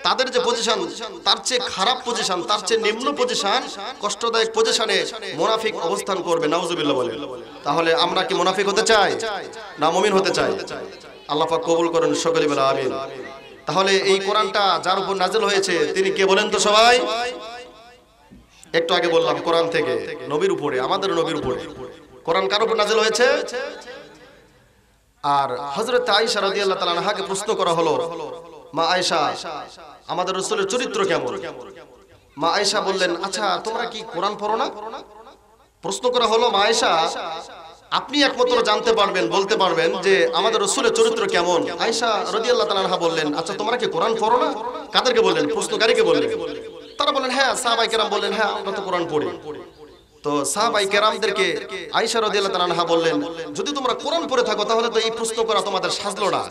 তাদের যে পজিশন, তার চেয়ে খারাপ পজিশন, তার চেয়ে নিম্ন পজিশন, কষ্টদায়ক পজিশনে মুনাফিক অবস্থান করবে। নাউজুবিল্লাহ বলেন। তাহলে আমরা কি মুনাফিক হতে চাই না মুমিন হতে চাই? আল্লাহ পাক কবুল করেন, সকলে বলে আমিন। তাহলে এই কোরআনটা যার উপর নাজিল হয়েছে তিনি কে বলেন তো সবাই? একটু আগে বললাম কোরআন থেকে নবীর উপরে, আমাদের নবীর উপরে। কোরআন কার উপর নাজিল হয়েছে? আর হযরত আয়েশা রাদিয়াল্লাহু তাআলা আনহাকে প্রশ্ন করা হলো, মা আয়েশা, আমাদের রাসূলের চরিত্র কেমন? মা আয়েশা বললেন, আচ্ছা তোমরা কি কোরআন পড়ো না? প্রশ্ন করা হলো, মা আয়েশা আপনি একমাত্র জানতে পারবেন, বলতে পারবেন যে আমাদের রাসূলের চরিত্র কেমন। আয়েশা রাদিয়াল্লাহু তাআলা আনহা বললেন, আচ্ছা তোমরা কি কোরআন পড়ো না? কাদেরকে বললেন? প্রশ্নকারীকে বললেন। তারা বললেন হ্যাঁ, সাহাবায়ে কেরাম বললেন হ্যাঁ আমরা তো কোরআন পড়ি। তো সাহাবায়ে কেরামদেরকে আয়েশা রাদিয়াল্লাহু তাআলা আনহা বললেন, যদি তোমরা কোরআন পড়ে থাকো তাহলে তো এই প্রশ্ন করা তোমাদের সাজলো না।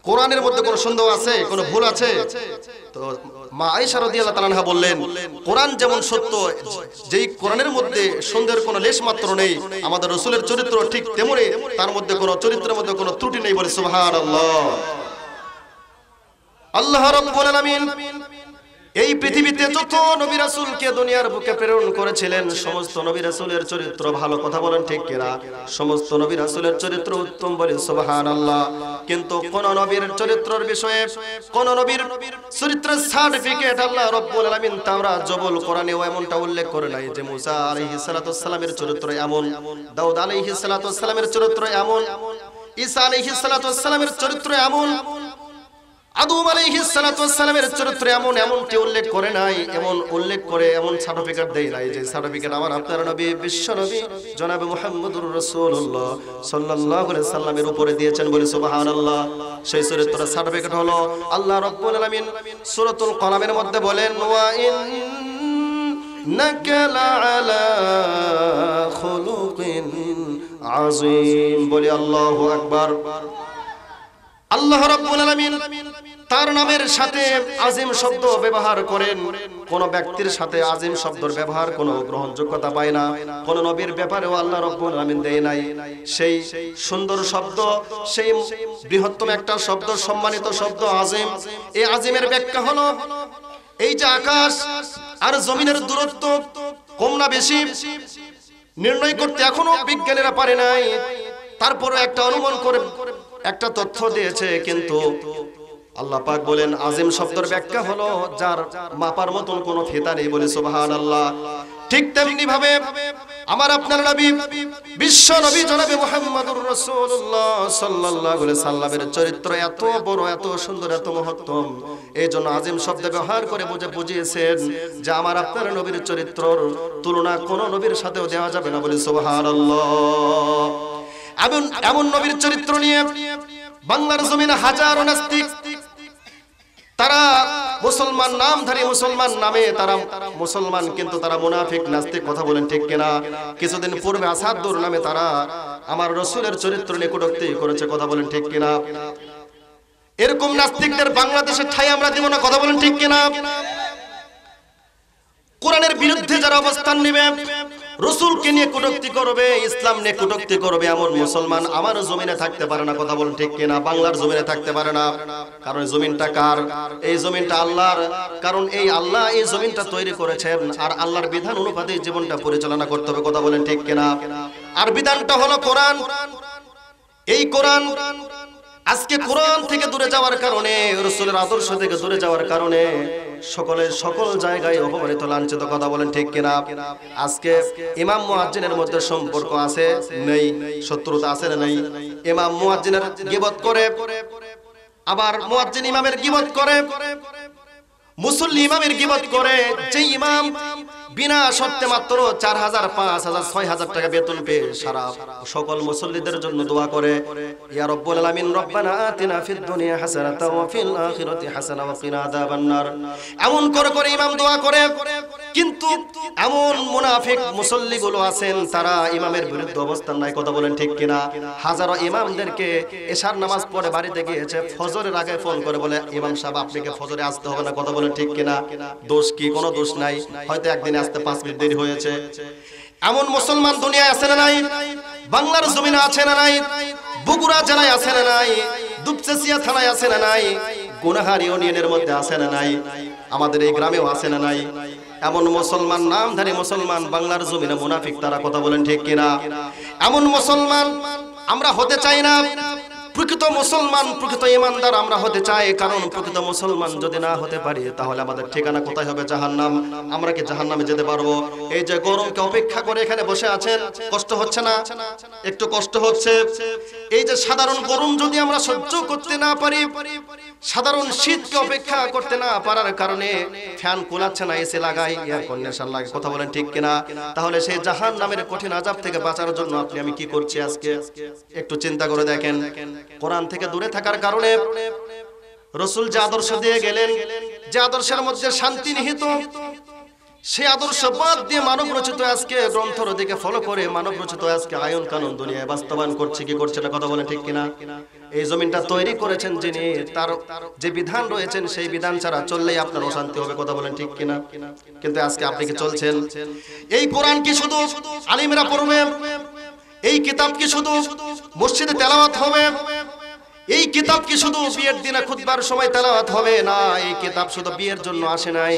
কোরআনের মধ্যে কোনো সন্দেহ আছে, কোনো ভুল আছে? তো মা আয়েশা রাদিয়াল্লাহু তাআলা আনহা বললেন, কোরআন যেমন সত্য, যেই কোরআনের মধ্যে সন্দেহের কোনো লেশ মাত্র নেই, আমাদের রাসূলের চরিত্র ঠিক তেমনি, তার মধ্যে কোনো চরিত্রের মধ্যে কোনো ত্রুটি নেই। বলে সুবহানাল্লাহ। আল্লাহ রাব্বুল আলামিন এই পৃথিবীতে যত নবী রাসূলকে দুনিয়ার বুকে প্রেরণ করেছিলেন, সমস্ত নবী রাসূলের চরিত্র ভালো। কথা বলেন ঠিক কিনা? সমস্ত নবী রাসূলের চরিত্র উত্তম। বলে সুবহানাল্লাহ। কিন্তু কোন নবীর চরিত্রের বিষয়ে, কোন নবীর চরিত্রের সার্টিফিকেট আল্লাহ রাব্বুল আলামিন তাওরাত জবুল কোরআনেও এমনটা উল্লেখ করে নাই যে মুসা আলাইহিস সালাতু ওয়াস সালামের চরিত্র এমন, দাউদ আলাইহিস সালাতু ওয়াস সালামের চরিত্র এমন, ঈসা আলাইহিস সালাতু ওয়াস সালামের চরিত্র এমন, আদম আলাইহিস সালাতু ওয়াস সালামের চরিত্র এমন, এমনটি উল্লেখ করে নাই। এমন উল্লেখ করে এমন সার্টিফিকেট দেয় নাই যে সার্টিফিকেট আমার আপনার নবী, বিশ্ব নবী জনাবে মুহাম্মদুর রাসূলুল্লাহ সাল্লাল্লাহু আলাইহি সাল্লামের উপরে দিয়েছেন। বলে সুবহানাল্লাহ। সেই চরিত্রের সার্টিফিকেট হলো আল্লাহ রাব্বুল আলামিন সূরাতুল কলামের মধ্যে বলেন, ওয়া ইন্নাকা লাআলা খুলুকিন আযীম। বলে আল্লাহু আকবার। আল্লাহ রাব্বুল আলামিন তার নামের সাথে আজিম শব্দ ব্যবহার করেন। কোন ব্যক্তির সাথে আজিম শব্দের ব্যবহার কোনো গ্রহণযোগ্যতা পায় না। কোন নবীর ব্যাপারেও আল্লাহ রাব্বুল আলামিন দেয় নাই সেই সুন্দর শব্দ, সেই বৃহত্তম একটা শব্দ, সম্মানিত শব্দ আজিম। এই আজিমের ব্যাখ্যা হলো, এই যে আকাশ আর জমিনের দূরত্ব কম না বেশি নির্ণয় করতে এখনো বিজ্ঞানীরা পারে নাই। তারপরে একটা অনুমান করে একটা তথ্য দিয়েছে, কিন্তু আল্লাহ পাক বলেন আজিম শব্দের ব্যাখ্যা হলো যার মাপার মতন কোনো ফিতা নেই। বলে সুবহানাল্লাহ। ঠিক তেমনি ভাবে আমার আপনার নবী, বিশ্ব নবী জনাবে মুহাম্মদুর রাসূলুল্লাহ সাল্লাল্লাহু আলাইহি সাল্লামের চরিত্র এত বড়, এত সুন্দর, এত মহত্তম, এই জন্য আজিম শব্দ ব্যবহার করে বুঝিয়েছেন যে আমার আপনার নবীর চরিত্রর তুলনা কোন নবীর সাথেও দেওয়া যাবে না। বলে সুবহানাল্লাহ। এমন নবীর চরিত্র নিয়ে বাংলার জমিনে হাজারো নাস্তিক, তারা মুসলমান নামধারী, মুসলমান নামে তারা মুসলমান, কিন্তু তারা মুনাফিক নাস্তিক। কথা বলেন ঠিক কিনা? কিছুদিন পূর্বে আসাদুর নামে তারা আমার রাসূলের চরিত্র নিয়ে কটূক্তি করেছে। কথা বলেন ঠিক কিনা? এরকম নাস্তিকদের বাংলাদেশে ঠাঁই আমরা দিব না। কথা বলেন ঠিক কিনা? কোরআনের বিরুদ্ধে যারা অবস্থান নেবে, রাসূলকে নিয়ে কটূক্তি করবে, ইসলাম নিয়ে কটূক্তি করবে, এমন মুসলমান আমার জমিনে থাকতে পারে না। কথা বলেন ঠিক কিনা? বাংলার জমিনে থাকতে পারে না। কারণ জমিনটা কার? এই জমিনটা আল্লাহর। কারণ এই আল্লাহ এই জমিনটা তৈরি করেছেন, আর আল্লাহর বিধান অনুপাতে জীবনটা পরিচালনা করতে হবে। কথা বলেন ঠিক কিনা? আর বিধানটা হলো কোরআন। এই কোরআন আজকে কোরআন থেকে দূরে যাওয়ার কারণে, রাসূলের আদর্শ থেকে দূরে যাওয়ার কারণে সকল জায়গায় অপমানিত, লাঞ্ছিত। কথা বলেন ঠিক কিনা? আজকে ইমাম মুয়াজ্জিনের মধ্যে সম্পর্ক আছে নেই? শত্রুতা আছে না নেই? ইমাম মুয়াজ্জিনের গীবত করে, আবার মুয়াজ্জিন ইমামের গীবত করে, মুসল্লি ইমামের গীবত করে। যে ইমাম বিনা শর্তে মাত্র 4000, 5000, 6000 টাকা বেতন পেয়ে সারা সকল মুসল্লিদের জন্য দোয়া করে, ইয়া রাব্বুল আলামিন রব্বানা আতিনা ফিদ দুনিয়া হাসানাতাও ওয়া ফিল আখিরাতি হাসানাতাও ওয়া কিনা আযাবান নার। এমন করে ইমাম দোয়া করে। কিন্তু এমন মুনাফিক মুসল্লিগুলো আছেন, তারা ইমামের বিরুদ্ধে অবস্থান নাই। কথা বলেন ঠিক কিনা? হাজারো ইমামদেরকে এশার নামাজ পড়ে বাড়িতে গিয়েছে, ফজরের আগে ফোন করে বলে, ইমাম সাহেব আপনাকে ফজরে আসতে হবে না। কথা বলেন ঠিক কিনা? দোষ কি? কোনো দোষ নাই, হয়তো একদিন আসতে 5 মিনিট দেরি হয়েছে। এমন মুসলমান দুনিয়ায় আছে না নাই? বাংলার জমিনে আছে না নাই? বগুড়া জেলায় আছে না নাই? দুপচাচিয়া থানায় আছে না নাই? গুনাহার ইউনিয়নের মধ্যে আছে না নাই? আমাদের এই গ্রামেও আছে না নাই? এমন মুসলমান, নামধারী মুসলমান বাংলার জমিনে মুনাফিক তারা। কথা বলেন ঠিক কিনা? এমন মুসলমান আমরা হতে চাই না। প্রকৃত মুসলমান, প্রকৃত ইমানদার আমরা হতে চাই। কারণ প্রকৃত মুসলমান যদি না হতে পারি তাহলে আমাদের ঠিকানা কোথায় হবে? জাহান্নাম। আমরা কি জাহান্নামে যেতে পারবো? এই যে গরমকে অপেক্ষা করে এখানে বসে আছেন, কষ্ট হচ্ছে না? একটু কষ্ট হচ্ছে। এই যে সাধারণ গরম যদি আমরা সহ্য করতে না পারি, সাধারণ শীতকে অপেক্ষা করতে না পারার কারণে ফ্যান কোলাচ্ছে না, এসি লাগাই, এয়ার কন্ডিশনার লাগে, কথা বলেন ঠিক কিনা? তাহলে সেই জাহান্নামের কঠিন আযাব থেকে বাঁচার জন্য আপনি আমি কি করছি আজকে? একটু চিন্তা করে দেখেন। কোরআন থেকে দূরে থাকার কারণে রাসূল যে আদর্শ দিয়ে গেলেন, যে আদর্শের মধ্যে শান্তি নিহিত, সেই আদর্শ বাদ দিয়ে মানব রচিত আজকে গ্রন্থর দিকে ফলো করে মানব রচিত আজকে আইন কানুন দুনিয়ায় বাস্তবায়ন করছে কি করছে না, কথা বলেন ঠিক কিনা? এই জমিনটা তৈরি করেছেন যিনি, তার যে বিধান রয়েছেন সেই বিধান ছাড়া চললেই আপনার অশান্তি হবে, কথা বলেন ঠিক কিনা? কিন্তু আজকে আপনি কি চলছেন? এই কোরআন কি শুধু আলিমরা পড়বে? এই কিতাব কি শুধু মসজিদে তেলাওয়াত হবে? এই কিতাব কি শুধু বিয়ের দিনে খুতবার সময় তেলাওয়াত হবে? না, এই কিতাব শুধু বিয়ের জন্য আসে নাই।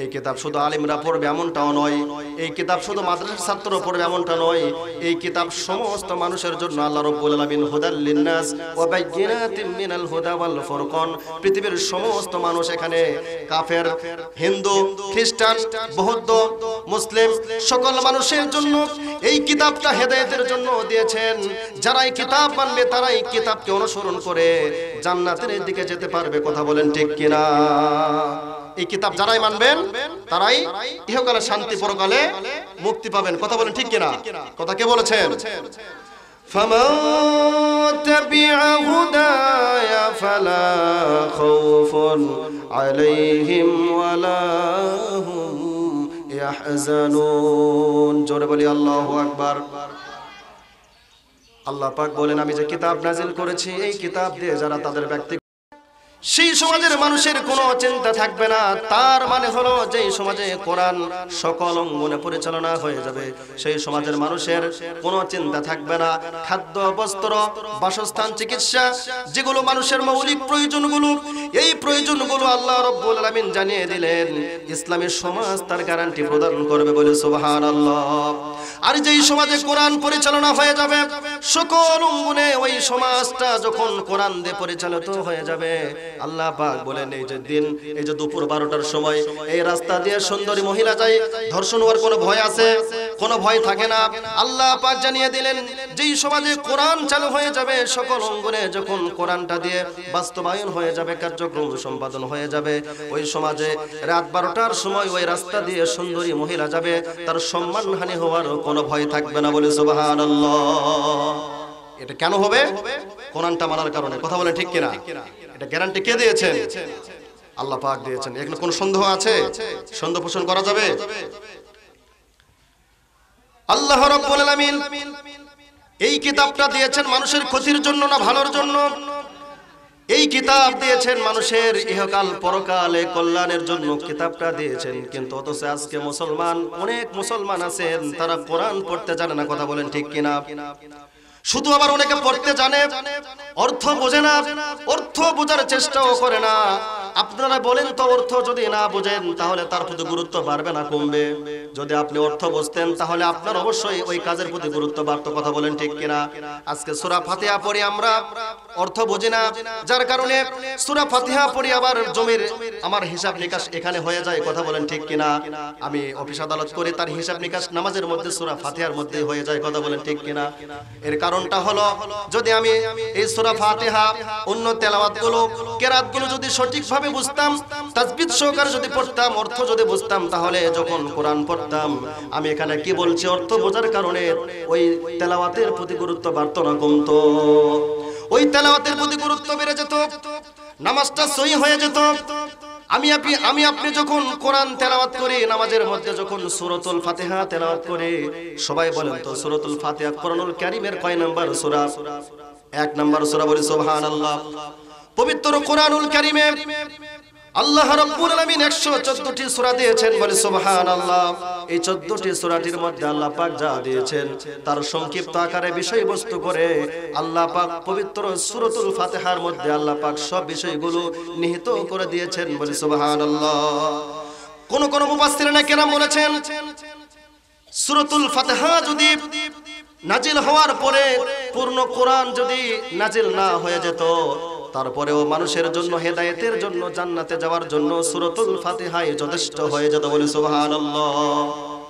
এই কিতাব শুধু আলিমরা পড়বে এমনটাও নয়। এই কিতাব শুধু মাদ্রাসার ছাত্ররা পড়বে এমনটা নয়। এই কিতাব সমস্ত মানুষের জন্য। আল্লাহ রাব্বুল আলামিন হুদাল লিন্নাস ওয়া বাইয়িনাতিম মিনাল হুদা ওয়াল ফুরকান, পৃথিবীর সমস্ত মানুষ, এখানে কাফের, হিন্দু, খ্রিস্টান, বৌদ্ধ, মুসলিম সকল মানুষের জন্য এই কিতাবটা হেদায়েতের জন্য দিয়েছেন। যারা এই কিতাব মানবে তারা এই কিতাবকে অনুসরণ করে জান্নাতের দিকে যেতে পারবে, কথা বলেন ঠিক কিনা? এই কিতাব যারাই মানবেন তারাই ইহকালে শান্তি, পরকালে মুক্তি পাবেন, কথা বলেন ঠিক কিনা? কথা কে বলেছেন? ফামান তাবিআ হুদায়া ফালা খাউফুন আলাইহিম ওয়ালা হুম ইয়াহজানুন। জোরে বলি আল্লাহু আকবার। আল্লাহ পাক বলেন, আমি যে কিতাব নাজিল করেছি এই কিতাব দিয়ে যারা তাদের ব্যক্তি, সেই সমাজের মানুষের কোনো চিন্তা থাকবে না। তার মানে হলো যে সমাজে কোরআন সকল অঙ্গনে পরিচালনা হয়ে যাবে, সেই সমাজের মানুষের কোনো চিন্তা থাকবে না। খাদ্য, বস্ত্র, বাসস্থান, চিকিৎসা, যেগুলো মানুষের মৌলিক প্রয়োজনগুলো, এই প্রয়োজনগুলো আল্লাহ রাব্বুল আলামিন জানিয়ে দিলেন। ইসলামী সমাজ তার গ্যারান্টি প্রদান করবে, বলে সুবহানাল্লাহ। আর যেই সমাজে কোরআন পরিচালনা হয়ে যাবে সকল অঙ্গনে, ওই সমাজটা যখন কোরআন দিয়ে পরিচালিত হয়ে যাবে, আল্লাহ পাক বলেন এই যে দিন, এই যে দুপুর 12টার সময় এই রাস্তা দিয়ে সুন্দরী মহিলা যায়, ধর্ষণ হওয়ার কোনো ভয় আছে? কোনো ভয় থাকে না। আল্লাহ পাক জানিয়ে দিলেন যেই সমাজে কোরআন চালু হয়ে যাবে, সকল অঙ্গনে যখন কোরআনটা দিয়ে বাস্তবায়ন হয়ে যাবে, কার্যক্রম সম্পাদন হয়ে যাবে, ওই সমাজে রাত 12টার সময় ওই রাস্তা দিয়ে সুন্দরী মহিলা যাবে, তার সম্মানহানি হওয়ার কোনো ভয় থাকবে না, বলে সুবহানাল্লাহ। এটা কেন হবে? কোরআনটা মানার কারণে, কথা বলে ঠিক কিনা? এটা গ্যারান্টি কে দিয়েছেন? আল্লাহ পাক দিয়েছেন। এখানে কোনো সন্দেহ আছে? সন্দেহ পোষণ করা যাবে? আল্লাহ রাব্বুল আলামিন এই কিতাবটা দিয়েছেন মানুষের ক্ষতির জন্য না ভালোর জন্য? এই কিতাব দিয়েছেন মানুষের ইহকাল পরকালে কল্যাণের জন্য কিতাবটা দিয়েছেন। কিন্তু অথচ আজকে মুসলমান, অনেক মুসলমান আছেন তারা কোরআন পড়তে জানে না, কথা বলেন ঠিক কিনা? শুধু আবার অনেকে পড়তে জানে, অর্থ বোঝে না, অর্থ বোঝার চেষ্টাও করে না। আপনারা বলেন তো, অর্থ যদি না বোঝেন তাহলে তার প্রতি গুরুত্ব বাড়বে না কমবে? যদি আপনি অর্থ বুঝতেন তাহলে আপনার অবশ্যই ওই কাজের প্রতি গুরুত্ব বাড়তো, কথা বলেন ঠিক কিনা? আজকে সূরা ফাতিহা পড়ি আমরা, অর্থ বুঝি না, যার কারণে সূরা ফাতিহা পড়ি আবার জমির আমার হিসাব নিকাশ এখানে হয়ে যায়, কথা বলেন ঠিক কিনা? আমি অফিস আদালত করে তার হিসাব নিকাশ নামাজের মধ্যে সূরা ফাতিহার মধ্যে হয়ে যায়, কথা বলেন ঠিক কিনা? এর কারণটা হলো, যদি আমি এই সূরা ফাতিহা অন্য তেলাওয়াতগুলো, কেরাতগুলো যদি সঠিকভাবে বুঝতাম, তাসবিহ সহকারে যদি পড়তাম, অর্থ যদি বুঝতাম, তাহলে যখন কোরআন পড়তাম আমি এখানে কি বলছি অর্থ বোঝার কারণে ওই তেলাওয়াতের প্রতি গুরুত্ব বাড়তো না কমতো? ওই তেলাওয়াতের প্রতি গুরুত্ব বেড়ে যেত, নামাজটা সহিহ হয়ে যেত। আমি আপনি যখন কোরআন তেলাওয়াত করি, নামাজের মধ্যে যখন সূরাতুল ফাতিহা তেলাওয়াত করি, সবাই বলেন তো সূরাতুল ফাতিহা কোরআনুল কারীমের কয় নাম্বার সূরা? 1 নাম্বার সূরা, বলি সুবহানাল্লাহ। পবিত্র কোরআনুল কারীমে আল্লাহ রাব্বুল আলামিন 114টি সূরা দিয়েছেন, বলে সুবহানাল্লাহ। এই 14টি সূরাটির মধ্যে আল্লাহ পাক যা দিয়েছেন তার সংক্ষিপ্ত আকারে বিষয়বস্তু করে আল্লাহ পাক পবিত্র সূরাতুল ফাতিহার মধ্যে আল্লাহ পাক সব বিষয়গুলো নিহিত করে দিয়েছেন, বলে সুবহানাল্লাহ। কোন মুফাসসিরিন কেরাম বলেছেন সূরাতুল ফাতিহা যদি নাজিল হওয়ার পরে পূর্ণ কোরআন যদি নাজিল না হয়ে যেত, তারপরেও মানুষের জন্য হেদায়েতের জন্য জান্নাতে যাওয়ার জন্য সূরাতুল ফাতিহাই যথেষ্ট হয়ে যেত। বলে সুবহানাল্লাহ।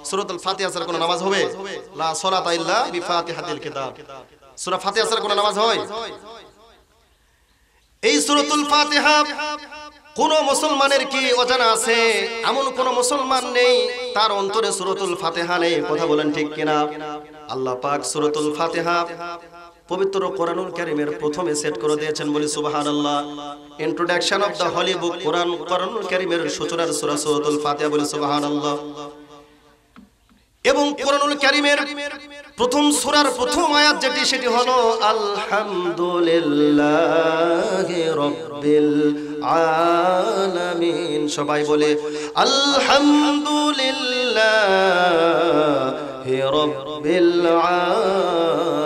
সূরাতুল ফাতিহা ছাড়া কোনো নামাজ হবে? লা সালাতা ইল্লা বিফাতিহাতিল কিতাব। সূরা ফাতিহা ছাড়া কোনো নামাজ হয়? এই সূরাতুল ফাতিহা কোন মুসলমানের কি অজানা আছে? এমন কোন মুসলমান নেই তার অন্তরে সূরাতুল ফাতিহা নেই। কথা বলেন ঠিক কিনা? আল্লাহ পাক সূরাতুল ফাতিহা পবিত্র কোরআনুল কারীমের প্রথমে সেট করে দিয়েছেন। বলি সুবহানাল্লাহ। ইন্ট্রোডাকশন অফ দা হলি বুক কোরআনুল কারীমের সূচনার সূরা সূরাতুল ফাতিহা। বলি সুবহানাল্লাহ। এবং কোরআনুল কারীমের প্রথম সূরার প্রথম আয়াত যেটি, সেটি হলো আলহামদুলিল্লাহি রাব্বিল আলামিন। সবাই বলে আলহামদুলিল্লাহি রাব্বিল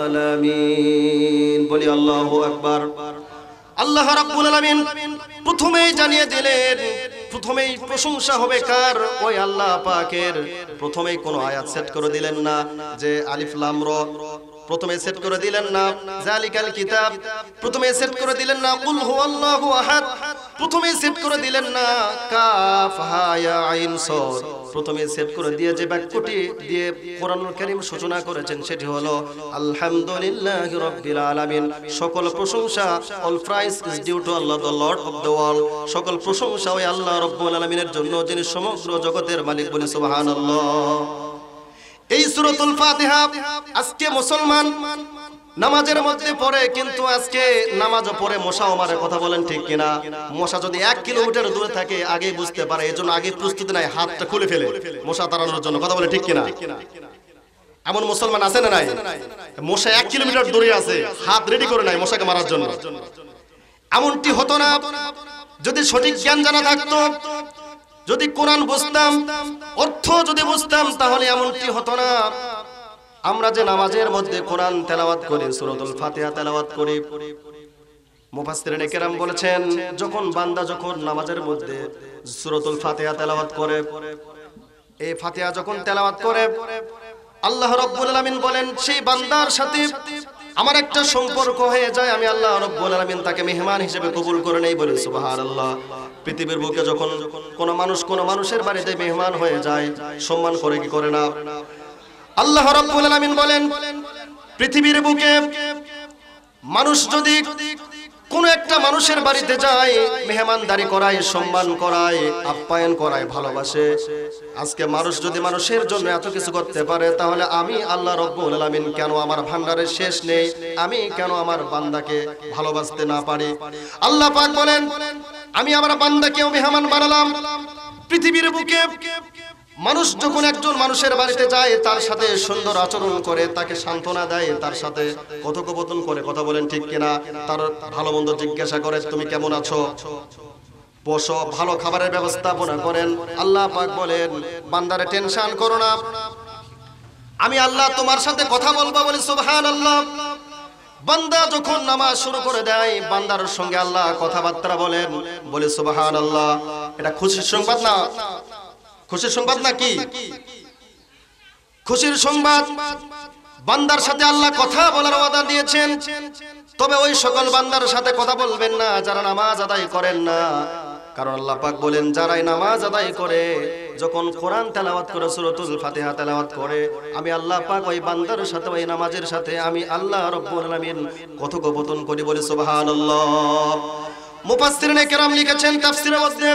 আলামিন। বলি আল্লাহু আকবার। আল্লাহ রাব্বুল আলামিন প্রথমেই জানিয়ে দিলেন, প্রথমেই প্রশংসা হবে কার? ওই আল্লাহ পাকের। প্রথমেই কোনো আয়াত সেট করে দিলেন না যে আলিফ লাম র, প্রথমে সেট করে দিলেন না জালিকাল কিতাব, প্রথমে সেট করে দিলেন না কুল হুয়াল্লাহু আহাদ, প্রথমে সেট করে দিলেন না কাফ হা ইয়া আইন সাদ, প্রথমে সেট করে দিয়ে যে বাক্যটি দিয়ে কোরআনুল কারীম সূচনা করেছেন সেটি হলো আলহামদুলিল্লাহি রাব্বিল আলামিন। সকল প্রশংসা, all praise is due to Allah the lord of the world. সকল প্রশংসা ওই আল্লাহ রাব্বুল আলামিনের জন্য, যিনি সমগ্র জগতের মালিক। বলি সুবহানাল্লাহ। এই সূরাতুল ফাতিহা আজকে মুসলমান নামাজের মধ্যে পড়ে, কিন্তু আজকে নামাজও পড়ে মশাও মারে। কথা বলেন ঠিক কিনা? মশা যদি 1 কিলোমিটার দূরে থাকে আগে বুঝতে পারে, এজন্য আগে প্রস্তুতি নাই, হাতটা খুলে ফেলে মশা তাড়ানোর জন্য। কথা বলে ঠিক কিনা? এমন মুসলমান আছে না নাই? মশা 1 কিলোমিটার দূরে আছে, হাত রেডি করে নাই মশাকে মারার জন্য। এমনটি হতো না যদি সঠিক জ্ঞান জানা থাকতো, যদি কোরআন বুঝতাম, অর্থ যদি বুঝতাম, তাহলে এমনটি হতো না। আমরা যে নামাজের মধ্যে কোরআন তেলাওয়াত করি, সূরাতুল ফাতিহা তেলাওয়াত করি, মুফাসসিরিনে কেরাম বলেছেন যখন বান্দা যখন নামাজের মধ্যে সূরাতুল ফাতিহা তেলাওয়াত করে, এই ফাতিহা যখন তেলাওয়াত করে, আল্লাহ রাব্বুল আলামিন বলেন সেই বান্দার সাথে আমার একটা সম্পর্ক হয়ে যায়, আমি আল্লাহ রাব্বুল আলামিন তাকে মেহমান হিসেবে কবুল করে নেই। বলি সুবহানাল্লাহ। পৃথিবীর বুকে যখন কোন মানুষের বাড়িতে মেহমান হয়ে যায়, সম্মান করে কি করে না? আল্লাহ রাব্বুল আলামিন বলেন পৃথিবীর বুকে মানুষ যদি কোন একটা মানুষের বাড়িতে যায়, মেহমানদারি করায়, সম্মান করায়, আপ্যায়ন করায়, ভালোবাসে। আজকে মানুষ যদি মানুষের জন্য এত কিছু করতে পারে, তাহলে আমি আল্লাহ রাব্বুল আলামিন কেন আমার ভান্ডারের শেষ নেই? আমি কেন আমার বান্দাকে ভালোবাসতে না পারি? আল্লাহ পাক বলেন আমি আমার বান্দাকেও মেহমান বানালাম। পৃথিবীর বুকে মানুষ যখন একজন মানুষের বাড়িতে যায়, তার সাথে সুন্দর আচরণ করে, তাকে সান্ত্বনা দেয়, তার সাথে কথোপকথন করে। কথা বলেন ঠিক কিনা? তার ভালো মন্দ জিজ্ঞাসা করে, তুমি কেমন আছো, বসো, ভালো খাবারের ব্যবস্থাপনা করেন। আল্লাহ পাক বলেন বান্দারে টেনশন করো না, আমি আল্লাহ তোমার সাথে কথা বলবো। বলি সুবহানাল্লাহ। বান্দা যখন নামাজ শুরু করে দেয়, বান্দার সঙ্গে আল্লাহ কথাবার্তা বলেন। বলি সুবহানাল্লাহ। এটা খুশির সংবাদ না? খুশির সংবাদ নাকি? খুশির সংবাদ। বান্দার সাথে আল্লাহ কথা বলার ওয়াদা দিয়েছেন। তবে ওই সকল বান্দার সাথে কথা বলবেন না যারা নামাজ আদায় করেন না। কারণ আল্লাহ পাক বলেন যারাই নামাজ আদায় করে, যখন কোরআন তেলাওয়াত করে, সূরাতুল ফাতিহা তেলাওয়াত করে, আমি আল্লাহ পাক ওই বান্দার সাথে, ওই নামাজের সাথে আমি আল্লাহ রাব্বুল আলামিন কথোপকথন করি। বলে সুবহানাল্লাহ। মুফাসসিরিনে কেরাম লিখেছেন তাফসীরের মধ্যে,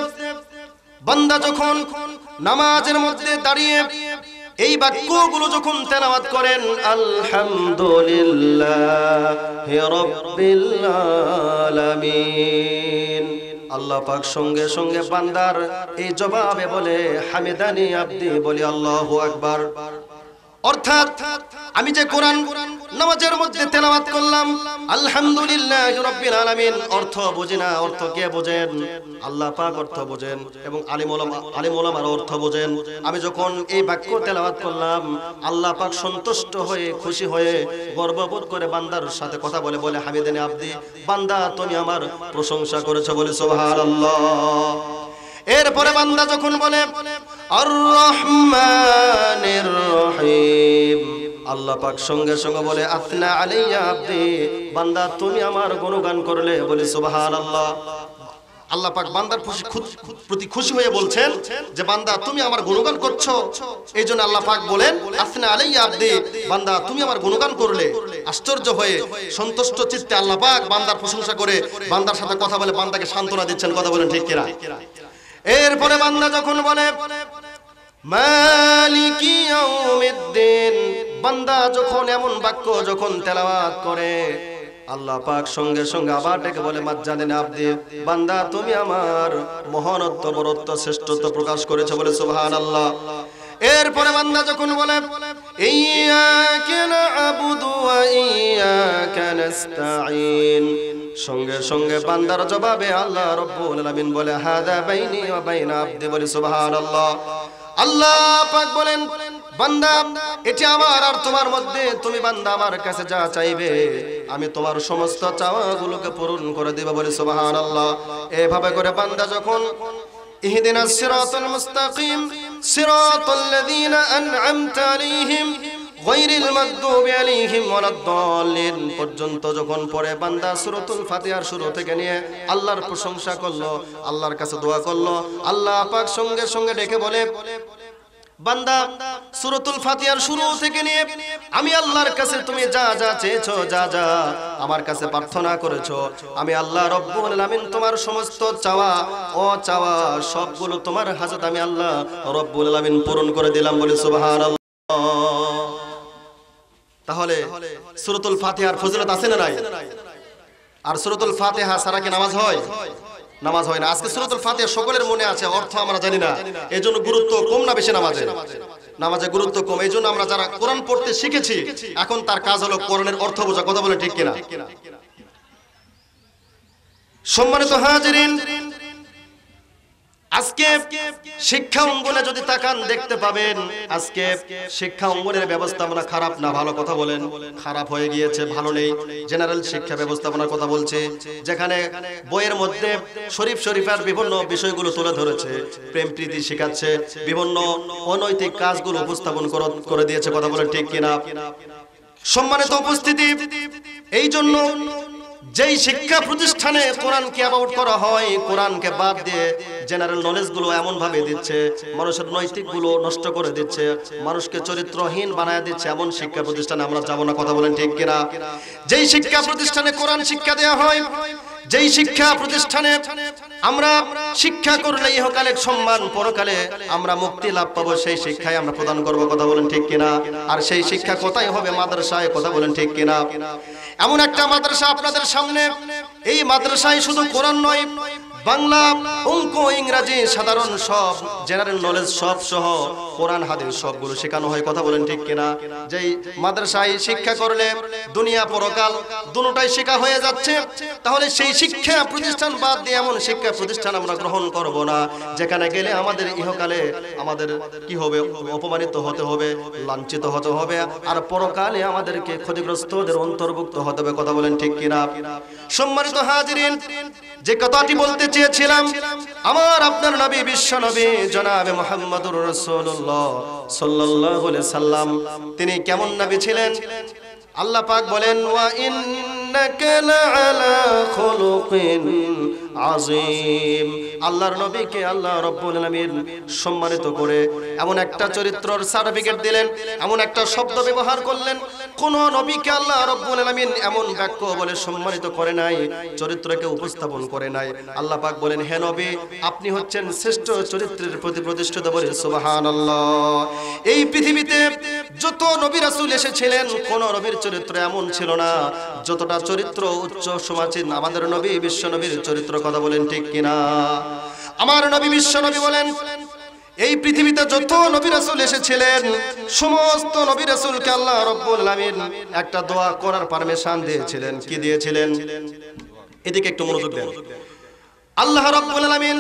বান্দা যখন নামাজের মধ্যে দাঁড়িয়ে এই বাক্যগুলো যখন তেলাওয়াত করেন, আলহামদুলিল্লাহি রাব্বিল আলামিন, আল্লাহ পাক সঙ্গে সঙ্গে বান্দার এই জবাবে বলে হামিদানি আব্দি। বলি আল্লাহু আকবার। অর্থাৎ আমি যে কোরআন নামাজের মধ্যে তেলাওয়াত করলাম আলহামদুলিল্লাহি রাব্বিল আলামিন, অর্থ বুঝি না, অর্থ কে বোঝেন? আল্লাহ পাক অর্থ বোঝেন এবং আলিম ওলামার অর্থ বোঝেন। আমি যখন এই বাক্য তেলাওয়াত করলাম, আল্লাহ পাক সন্তুষ্ট হয়ে, খুশি হয়ে, গর্ববোধ করে বান্দার সাথে কথা বলে বলে হামিদানি আব্দি, বান্দা তুমি আমার প্রশংসা করেছো। বলে সুবহানাল্লাহ। এরপরে বান্দা যখন বলে আর রহমানির রহিম, আল্লাহ পাক সঙ্গে সঙ্গে বলে আথনা আলাইয়া আব্দি, বান্দা তুমি আমার গুণগান করলে, বলে সুবহানাল্লাহ। আল্লাহ পাক বান্দার প্রতি খুশি হয়ে বলছেন যে বান্দা তুমি আমার গুণগান করছো, এই জন্য আল্লাহ পাক বলেন আথনা আলাইয়া আব্দি, বান্দা তুমি আমার গুণগান করলে। আশ্চর্য হয়ে সন্তুষ্ট চিত্তে আল্লাহ পাক বান্দার প্রশংসা করে বান্দার সাথে কথা বলে বান্দাকে সান্ত্বনা দিচ্ছেন, কথা বলেন ঠিক কিনা? এরপরে বান্দা যখন বলে মালিকি ইয়াউমিদ্দিন, বান্দা যখন এমন বাক্য যখন তেলাওয়াত করে, আল্লাহ পাক সঙ্গে সঙ্গে আবার ডেকে বলে মাজ্জাদিন আব্দি, বান্দা তুমি আমার মহানত্ব বরত্ব শ্রেষ্ঠত্ব প্রকাশ করেছো, বলে সুবহানাল্লাহ। এরপরে বান্দা যখন বলে ইয়্যাকা না'বুদু ওয়া ইয়্যাকা নাস্তাঈন, সঙ্গে সঙ্গে বান্দার জবাবে আল্লাহ রাব্বুল আলামিন বলে হাদা বাইনি ওয়া বাইনা আব্দি, বলে সুবহানাল্লাহ। আল্লাহ পাক বলেন বান্দা এটি আমার আর তোমার মধ্যে, তুমি বান্দা আমার কাছে যা চাইবে আমি তোমার সমস্ত চাওয়াগুলোকে পূরণ করে দেব, বলে সুবহানাল্লাহ। এভাবে করে বান্দা যখন ইহদিনাস সিরাতাল মুস্তাকিম সিরাতাল লাযীনা আন'আমতা আলাইহিম গায়রিল মাগদুবি আলাইহিম ওয়ালাদ-দাল্লিন পর্যন্ত যখন পড়ে, বান্দা সূরাতুল ফাতিহার শুরু থেকে নিয়ে আল্লাহর প্রশংসা করলো, আল্লাহর কাছে দোয়া করলো, আল্লাহ পাক সঙ্গে সঙ্গে ডেকে বলে বান্দা সূরাতুল ফাতিহার শুরু থেকে নিয়ে আমি আল্লাহর কাছে তুমি যা যা চেয়েছো, যা যা আমার কাছে প্রার্থনা করেছো, আমি আল্লাহ রাব্বুল আলামিন তোমার সমস্ত চাওয়া ও চাওয়া সবগুলো তোমার হাজত আমি আল্লাহ রাব্বুল আলামিন পূরণ করে দিলাম, বলে সুবহানাল্লাহ। তাহলে সূরাতুল ফাতিহার ফজিলত আছে না নাই? আর সূরাতুল ফাতিহা ছাড়া কি নামাজ হয়? নামাজ হয় না। আজকে সূরাতুল ফাতিহা সকলের মনে আছে, অর্থ আমরা জানি না, এজন্য গুরুত্ব কম না বেশি নামাজে? নামাজে গুরুত্ব কম। এইজন্য আমরা যারা কোরআন পড়তে শিখেছি এখন তার কাজ হলো কোরআনের অর্থ বোঝা, কথা বলে ঠিক কিনা? সম্মানিত হাজিরিন, আজকে শিক্ষা অঙ্গনে যদি তাকান দেখতে পাবেন আজকে শিক্ষা অঙ্গনের ব্যবস্থাপনা খারাপ না ভালো? কথা বলেন। খারাপ হয়ে গিয়েছে, ভালো নেই। জেনারেল শিক্ষা ব্যবস্থাপনার কথা বলছে, যেখানে বইয়ের মধ্যে শরীফ শরীফার বিভিন্ন বিষয়গুলো তুলে ধরেছে, প্রেম প্রীতি শেখাচ্ছে, বিভিন্ন অনৈতিক কাজগুলো উপস্থাপন করে দিয়েছে, কথা বলেন ঠিক কিনা? সম্মানিত উপস্থিতি, এই জন্য যেই শিক্ষা প্রতিষ্ঠানে কোরআনকে অ্যাবাউট করা হয়, কোরআনকে বাদ দিয়ে জেনারেল নলেজ গুলো এমন ভাবে দিচ্ছে, মানুষের নৈতিক গুলো নষ্ট করে দিচ্ছে, মানুষকে চরিত্রহীন বানায় দিচ্ছে, এমন শিক্ষা প্রতিষ্ঠানে আমরা যাব না, কথা বলেন ঠিক কিনা? যেই শিক্ষা প্রতিষ্ঠানে কোরআন শিক্ষা দেওয়া হয়, যেই শিক্ষা প্রতিষ্ঠানে আমরা শিক্ষা করলে ইহকালে সম্মান, পরকালে আমরা মুক্তি লাভ পাবো, সেই শিক্ষাই আমরা প্রদান করব, কথা বলেন ঠিক কিনা? আর সেই শিক্ষা কোথায় হবে? মাদ্রাসায়, কথা বলেন ঠিক কিনা? এমন একটা মাদ্রাসা আপনাদের সামনে, এই মাদ্রাসায় শুধু কোরআন নয়, বাংলা, অঙ্ক, ইংরেজি, সাধারণ সব জেনারেল নলেজ সব সহ কোরআন হাদিস সবগুলো শেখানো হয়, কথা বলেন ঠিক কিনা? যেই মাদ্রাসায় শিক্ষা করলে দুনিয়া পরকাল দুটোটাই শেখা হয়ে যাচ্ছে, তাহলে সেই শিক্ষা প্রতিষ্ঠান বাদ দিয়ে এমন শিক্ষা প্রতিষ্ঠান আমরা গ্রহণ করব না যেখানে গেলে আমাদের ইহকালে আমাদের কি হবে? অপমানিত হতে হবে, লাঞ্ছিত হতে হবে, আর পরকালে আমাদেরকে ক্ষতিগ্রস্তদের অন্তর্ভুক্ত হতে হবে, কথা বলেন ঠিক কিনা? সম্মানিত হাজিরিন, যে কথাটি বলতে চেয়েছিলাম, আমার আপনার নবী, বিশ্ব নবী জনাবে মুহাম্মদুর রাসূলুল্লাহ সাল্লাল্লাহু আলাইহি সাল্লাম, তিনি কেমন নবী ছিলেন? আল্লাহ পাক বলেন ওয়া ইন্নাকা লাআলা খুলুকিন আযীম। আল্লাহর নবীকে আল্লাহ রাব্বুল আলামিন সম্মানিত করে এমন একটা চরিত্রের সার্টিফিকেট দিলেন, এমন একটা শব্দ ব্যবহার করলেন, কোন নবীকে আল্লাহ রাব্বুল আলামিন এমন বাক্য বলে সম্মানিত করে নাই, চরিত্রকে উপস্থাপন করে নাই। আল্লাহ পাক বলেন হে নবী, আপনি হচ্ছেন শ্রেষ্ঠ চরিত্রের প্রতি প্রতিষ্ঠিত, বলে সুবহানাল্লাহ। এই পৃথিবীতে যত নবী রাসূল এসেছিলেন, কোন নবীর চরিত্র এমন ছিল না যতটা চরিত্র উচ্চ সমাচীন আমাদের নবী বিশ্ব নবীর চরিত্র, কথা বলেন ঠিক কিনা? আমার নবী বিশ্ব নবী বলেন এই পৃথিবীতে যত নবী রাসূল এসেছিলেন, সমস্ত নবী রাসূলকে আল্লাহ রাব্বুল আলামিন একটা দোয়া করার পারমিশন দিয়েছিলেন। কি দিয়েছিলেন? এদিকে একটু মনোযোগ দেন। আল্লাহ রাব্বুল আলামিন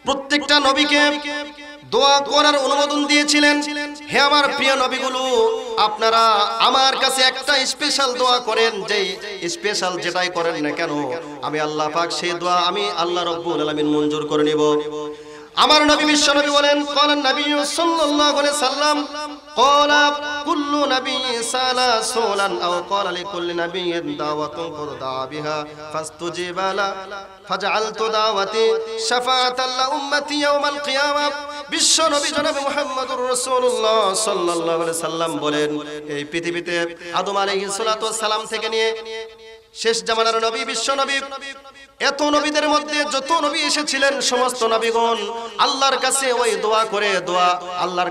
প্রত্যেকটা নবীকে দোয়া করার অনুমোদন দিয়েছিলেন। হে আমার প্রিয় নবীগুলো, আপনারা আমার কাছে একটা স্পেশাল দোয়া করেন, যেই স্পেশাল যেটাই করেন না কেন আমি আল্লাহ পাক সেই দোয়া আমি আল্লাহ রাব্বুল আলামিন মঞ্জুর করে নিব। আমার নবী বিশ্ব নবী বলেন, ক্বালান নবী সাল্লাল্লাহু আলাইহি সাল্লাম, ক্বালা কুল্লু নবী সালা সুলান আও ক্বালা লিকুল্লি নাবিয়্যিন দাওয়াতুন কুরদা বিহা ফাস্তুজিবা লা ফাজআলতু দাওয়াতি শাফাআতাল লি উম্মতি ইয়াওমাল কিয়ামা। বিশ্ব নবী জনাবে মুহাম্মদুর রাসূলুল্লাহ সাল্লাল্লাহু আলাইহি সাল্লাম বলেন, এই পৃথিবীতে আদম আলাইহিস সালাতু ওয়াস সালাম থেকে নিয়ে শেষ জামানার নবী বিশ্ব নবী, এত নবীদের মধ্যে যত নবী এসেছিলেন সমস্ত নবীগণ আল্লাহর কাছে ওই দোয়া করে, দোয়া আল্লাহর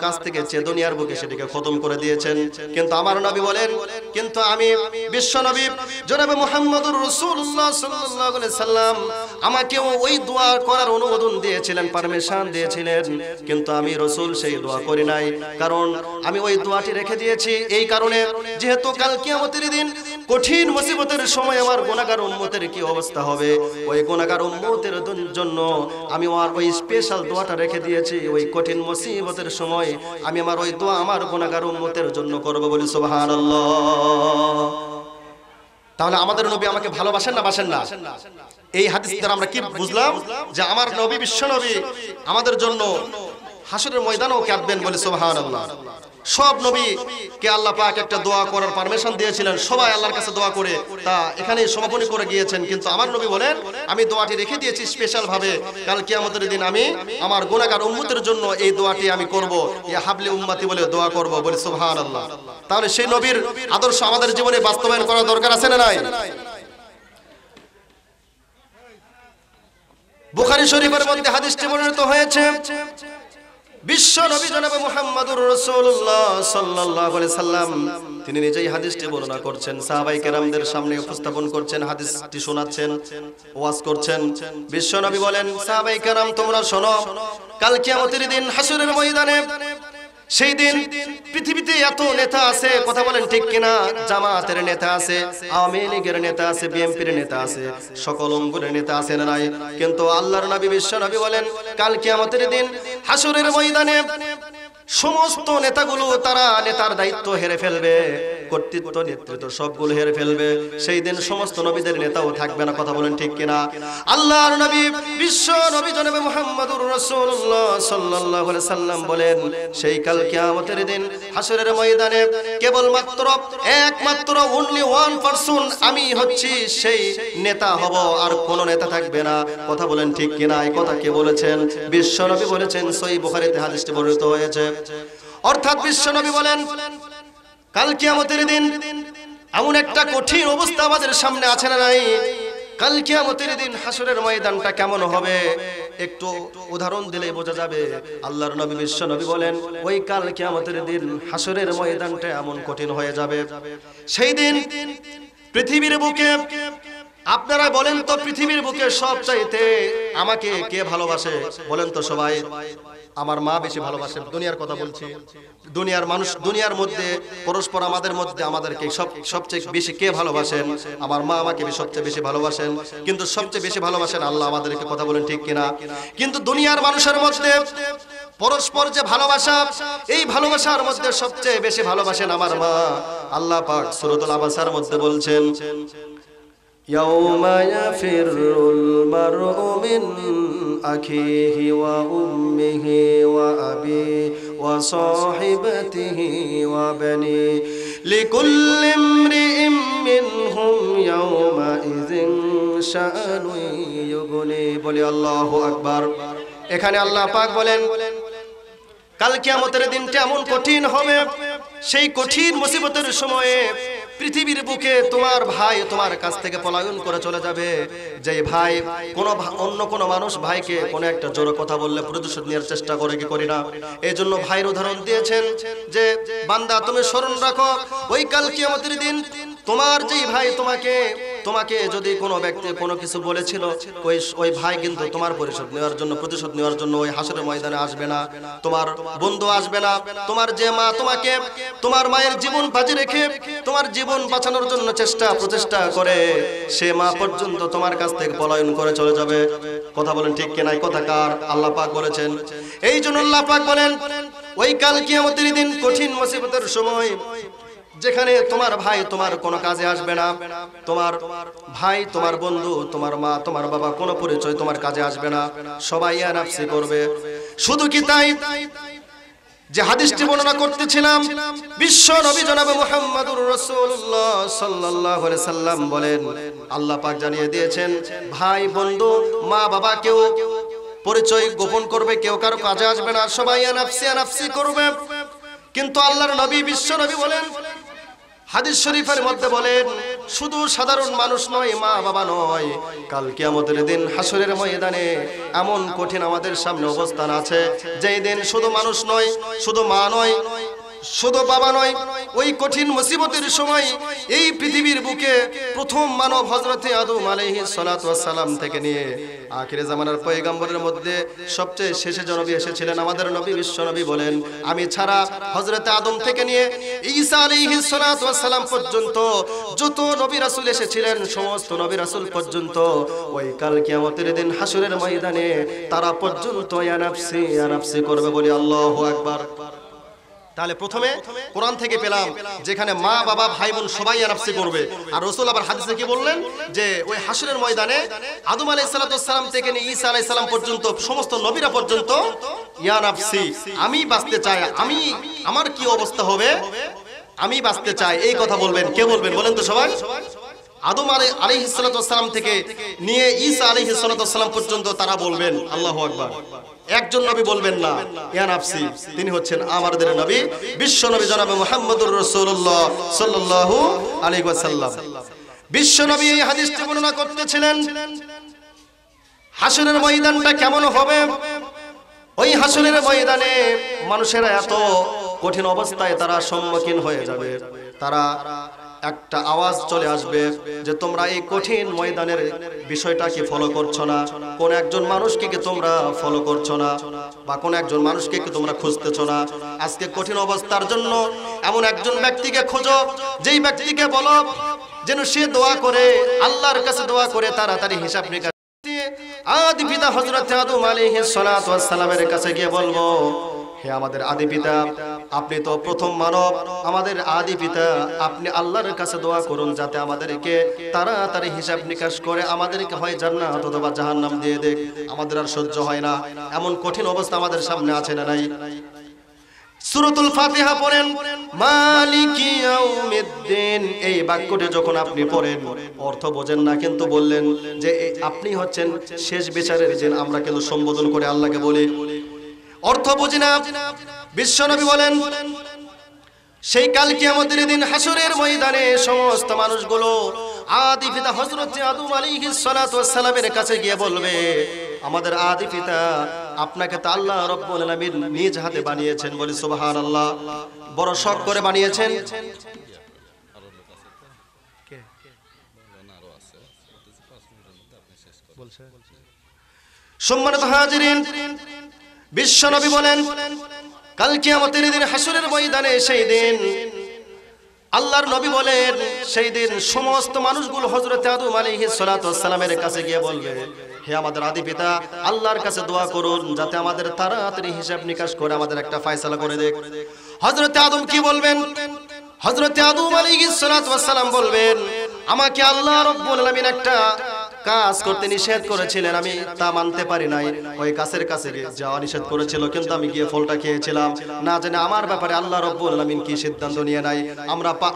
কাছ থেকে চেয়ে দুনিয়ার বুকে সেটিকে খতম করে দিয়েছেন। কিন্তু আমার নবী বলেন, কিন্তু আমি বিশ্ব নবী জনাবে মুহাম্মদুর রাসূলুল্লাহ সাল্লাল্লাহু আলাইহি সাল্লাম আমাকেও ওই দোয়া করার অনুমোদন দিয়েছিলেন, পারমিশন দিয়েছিলেন, কিন্তু আমি রাসূল সেই দোয়া করি নাই। কারণ আমি ওই দোয়াটি রেখে দিয়েছি এই কারণে, যেহেতু কাল কিয়ামতের দিন কঠিন মুসিবতের সময় আমার গুনাহগার উম্মতের কি অবস্থা হবে, ওই গুনাহগার উম্মতের জন্য আমি আমার ওই স্পেশাল দোয়াটা রেখে দিয়েছি। ওই কঠিন মুসিবতের সময় আমি আমার ওই দোয়া আমার গুনাহগার উম্মতের জন্য করব, বলি সুবহানাল্লাহ। তাহলে আমাদের নবী আমাকে ভালোবাসেন না বাসেন না? এই হাদিস দ্বারা আমরা কি বুঝলাম? যে আমার নবী বিশ্ব নবী আমাদের জন্য হাসরের ময়দানেও কাঁদবেন, বলি সুবহানাল্লাহ। সব নবীকে আল্লাহ পাক একটা দোয়া করার পারমিশন দিয়েছিলেন, সবাই আল্লাহর কাছে দোয়া করে তা এখানে সমাপনী করে গিয়েছেন। কিন্তু আমার নবী বলেন, আমি দোয়াটি রেখে দিয়েছি স্পেশাল ভাবে, কাল কিয়ামতের দিন আমি আমার গুনাহগার উম্মতের জন্য এই দোয়াটি আমি করব, ইয়া হাবলি উম্মতি বলে দোয়া করব, বলি সুবহানাল্লাহ। তাহলে সেই নবীর আদর্শ আমাদের জীবনে বাস্তবায়ন করা দরকার আছে না নাই? বুখারী শরীফের মধ্যে হাদিসটি বর্ণিত হয়েছে, বিশ্ব নবী জনাবে মুহাম্মদুর রাসূলুল্লাহ সাল্লাল্লাহু আলাইহি সাল্লাম তিনি নিজেই হাদিসটি বর্ণনা করছেন, সাহাবায়ে কেরামদের সামনে উপস্থাপন করছেন, হাদিসটি শোনাচ্ছেন, ওয়াজ করছেন। বিশ্ব নবী বলেন, সাহাবায়ে কেরাম তোমরা শোনো, কাল কিয়ামতের দিন হাসরের ময়দানে, সেই দিন পৃথিবীতে এত নেতা আছে, কথা বলেন ঠিক কিনা? জামাতের নেতা আছে, আওয়ামী লীগের নেতা আছে, বিএনপির নেতা আছে, সকল অঙ্গনের নেতা আছে না নাই? কিন্তু আল্লাহর নবী বিশ্ব নবী বলেন, কাল কিয়ামতের দিন হাসরের ময়দানে সমস্ত নেতাগুলো তারা নেতার দায়িত্ব হেরে ফেলবে, কর্তৃত্ব নেতৃত্ব সবগুলো হেরে ফেলবে। সেই দিন সমস্ত নবীদের নেতাও থাকবে না, কথা বলেন ঠিক কিনা? আল্লাহর নবী বিশ্ব নবী জনাবে মুহাম্মদুর রাসূলুল্লাহ সাল্লাল্লাহু আলাইহি সাল্লাম বলেন, সেই কাল কিয়ামতের দিন হাসরের ময়দানে কেবলমাত্র একমাত্র অনলি ওয়ান পারসন আমি হচ্ছি সেই নেতা হব, আর কোন নেতা থাকবে না, কথা বলেন ঠিক কিনা? এই কথা কে বলেছেন? বিশ্ব নবী বলেছেন, সহিহ বুখারীতে হাদিসটি বর্ণিত হয়েছে। অর্থাৎ বিশ্ব নবী বলেন, কাল কিয়ামতের দিন এমন একটা কঠিন অবস্থা আমাদের সামনে আছে না নাই? কাল কিয়ামতের দিন হাসরের ময়দানটা কেমন হবে একটু উদাহরণ দিলেই বোঝা যাবে। আল্লাহর নবী বিশ্ব নবী বলেন, ওই কাল কিয়ামতের দিন হাসরের ময়দানটা এমন কঠিন হয়ে যাবে, সেই দিন পৃথিবীর বুকে, আপনারা বলেন তো পৃথিবীর বুকে সবচাইতে আমাকে কে ভালোবাসে? বলেন তো সবাই। আমার মা বেশি ভালোবাসে, দুনিয়ার কথা বলছি, দুনিয়ার মানুষ, দুনিয়ার মধ্যে পরস্পর আমাদের মধ্যে আমাদেরকে সবচেয়ে বেশি কে ভালোবাসেন? আমার মা আমাকে সবচেয়ে বেশি ভালোবাসেন, কিন্তু সবচেয়ে বেশি ভালোবাসেন আল্লাহ আমাদেরকে, কথা বলেন ঠিক কিনা? কিন্তু দুনিয়ার মানুষের মধ্যে পরস্পর যে ভালোবাসা, এই ভালোবাসার মধ্যে সবচেয়ে বেশি ভালোবাসেন আমার মা। আল্লাহ পাক সূরাতুল আবাসার মধ্যে বলছেন, ইয়াউমা ইয়াফিরুল মারউ মিন আখিহি ওয়া উম্মিহি ওয়া আবিহি ওয়া সাহিবাতিহি ওয়া বানি লিকুল্লি ইমরিইম মিনহুম ইয়াউমা ইযিন শাআনু ইউগনি। বলি আল্লাহু আকবার। এখানে আল্লাহ পাক বলেন, কাল কিয়ামতের দিনটা এমন কঠিন হবে, সেই কঠিন মুসিবতের সময়ে পৃথিবীর বুকে তোমার ভাই তোমার কাছ থেকে পলায়ন করে চলে যাবে। যে ভাই অন্য কোনো মানুষ ভাইকে কোনো একটা জোর কথা বললে প্রতিশোধ নেওয়ার চেষ্টা করে কি করি না? এই জন্য ভাইয়ের উদাহরণ দিয়েছেন যে, বান্দা তুমি স্মরণ রাখো, ওই কাল কিয়ামতের দিন তোমার যেই ভাই তোমাকে যদি কোনো ব্যক্তি কোনো কিছু বলেছিল, ওই ভাই কিন্তু তোমার প্রতিশোধ নেওয়ার জন্য ওই হাসরের ময়দানে আসবে না, তোমার বন্ধু আসবে না। তোমার যে মা তোমাকে তোমার মায়ের জীবন বাজি রেখে তোমার জীবন বাঁচানোর জন্য প্রচেষ্টা করে, সে মা পর্যন্ত তোমার কাছ থেকে পলায়ন করে চলে যাবে, কথা বলেন ঠিক কিনা? এই কথা কার? আল্লাহ পাক বলেছেন। এই জন্য আল্লাহ পাক বলেন, ওই কাল কিয়ামতের দিন কঠিন মুসিবতের সময় যেখানে তোমার ভাই তোমার কোনো কাজে আসবে না, তোমার ভাই তোমার বন্ধু তোমার মা তোমার বাবা কোনো পরিচয় তোমার কাজে আসবে না, সবাই ইয়া নাফসি করবে। শুধু কি তাই, যে হাদিসটি বর্ণনা করতেছিলাম, বিশ্ব নবী জনাবে মুহাম্মদুর রাসূলুল্লাহ সাল্লাল্লাহু আলাইহি সাল্লাম বলেন, আল্লাহ পাক জানিয়ে দিয়েছেন, ভাই বন্ধু মা বাবা কেউ পরিচয় গোপন করবে, কেউ কারো কাজে আসবে না, সবাই নাফসি নাফসি করবে। কিন্তু আল্লাহর নবী বিশ্ব নবী বলেন, হাদিস শরীফের মধ্যে বলেন, শুধু সাধারণ মানুষ নয়, মা বাবা নয়, কাল কিয়ামতের দিন হাসরের ময়দানে এমন কঠিন আমাদের সামনে অবস্থান আছে, যেই দিন শুধু মানুষ নয়, শুধু মা নয়, শুধু বাবা নয়, ওই কঠিন মুসিবতের সময় এই পৃথিবীর বুকে প্রথম মানব হযরতে আদম আলাইহিস সালাতু ওয়াস সালাম থেকে নিয়ে আখিরে জামানার পয়গম্বরের মধ্যে সবচেয়ে শেষে যে নবী এসেছিলেন আমাদের নবী বিশ্ব নবী বলেন, আমি ছাড়া হযরতে আদম থেকে নিয়ে ঈসা আলাইহিস সালাতু ওয়াস সালাম পর্যন্ত যত নবী রাসূল এসেছিলেন, সমস্ত নবী রাসূল পর্যন্ত ওই কাল কিয়ামতের দিন হাসরের ময়দানে তারা পর্যন্ত ইয়া নাফসি করবে, বলি আল্লাহু আকবার। তাহলে প্রথমে কোরআন থেকে পেলাম যেখানে মা বাবা ভাই বোন সবাই নাফসি করবে, আর রাসূল আবার হাদিসে কি বললেন যে ওই হাসরের ময়দানে আদম আলাইহিস সালাতু ওয়াস সালাম থেকে নিয়ে ঈসা আলাইহিস সালাম পর্যন্ত সমস্ত নবীরা পর্যন্ত ইয়া নাফসি, আমি বাঁচতে চাই, আমি আমার কি অবস্থা হবে, আমি বাঁচতে চাই, এই কথা বলবেন। কে বলবেন বলেন তো সবাই? আদম আলাইহিস সালাতু ওয়াস সালাম থেকে নিয়ে ঈসা আলাইহিস সালাতু ওয়াস সালাম পর্যন্ত তারা বলবেন আল্লাহু আকবার। একজন নবী বলবেন না ইয়া নাফসি, তিনি হচ্ছেন আমাদের নবী বিশ্ব নবী জনাবে মুহাম্মদুর রাসূলুল্লাহ সাল্লাল্লাহু আলাইহি ওয়াসাল্লাম। বিশ্ব নবী এই হাদিসটি বর্ণনা করতেছিলেন, হাসরের ময়দানটা কেমন হবে। ওই হাসরের ময়দানে মানুষেরা এত কঠিন অবস্থায় তারা সম্মুখীন হয়ে যাবে, তারা একটা আওয়াজ চলে আসবে যে তোমরা এই কঠিন ময়দানের বিষয়টা কি ফলো করছো না, কোন একজন মানুষকে কি তোমরা ফলো করছো না, বা কোন একজন মানুষকে কি তোমরা খুঁজতেছো না। আজকে কঠিন অবস্থার জন্য এমন একজন ব্যক্তিকে খোঁজো, যেই ব্যক্তিকে বলো যেন সে দোয়া করে, আল্লাহর কাছে দোয়া করে তাড়াতাড়ি হিসাব নিকাশ দিয়ে আদি পিতা হযরত আদম আলাইহিস সালাতু ওয়াস সালামের কাছে গিয়ে বলবো, হে আমাদের আদি পিতা, আপনি তো প্রথম মানব, আমাদের আদি পিতা, আপনি আল্লাহর কাছে দোয়া করুন যাতে আমাদেরকে তাড়াতাড়ি হিসাব নিকাশ করে আমাদেরকে হয় জান্নাত অথবা জাহান্নাম দিয়ে দেখ, আমাদের আর সহ্য হয় না, এমন কঠিন অবস্থা আমাদের সামনে আছে না নাই। সূরাতুল ফাতিহা পড়েন, মালিকি ইয়াউমিদ্দিন, এই বাক্যটি যখন আপনি পড়েন অর্থ বোঝেন না, কিন্তু বললেন যে আপনি হচ্ছেন শেষ বিচারের দিন, আমরা কিন্তু সম্বোধন করে আল্লাহকে বলি, অর্থ বুঝি না। বিশ্বনবী বলেন, সেই কাল কিয়ামতের দিন হাসরের ময়দানে সমস্ত মানুষগুলো আদি পিতা হযরত আদম আলাইহিস সালাতু ওয়াস সালামের কাছে গিয়ে বলবে, আমাদের আদি পিতা, আপনাকে তো আল্লাহ রাব্বুল আলামিন নিজ হাতে বানিয়েছেন, বলি সুবহানাল্লাহ, বড় শখ করে বানিয়েছেন। সম্মানিত হাজিরিন, বিশ্বনবী বলেন, কাল কিয়ামতের দিন হাসরের ময়দানে সেই দিন আল্লাহর নবী বলেন, সেই দিন সমস্ত মানুষগুলো হযরত আদম আলাইহিস সালাতু ওয়াস সালামের কাছে গিয়ে বলবে, হে আমাদের আদি পিতা, আল্লাহর কাছে দোয়া করুন যাতে আমাদের তাড়াতাড়ি হিসাব নিকাশ করে আমাদের একটা ফয়সালা করে দেখ। হযরত আদম কি বলবেন? হযরত আদম আলাইহিস সালাতু ওয়াস সালাম বলবেন, আমাকে আল্লাহ রাব্বুল আলামিন একটা কাজ করতে নিষেধ করেছিলেন, আমি তা মানতে পারি নাই, ওই কাছের কাছে যাওয়া নিষেধ করেছিল, কিন্তু আমি গিয়ে ফলটা খেয়েছিলাম, না জানি আমার ব্যাপারে আল্লাহ রাব্বুল আলামিন কি সিদ্ধান্ত নিয়ে নাই,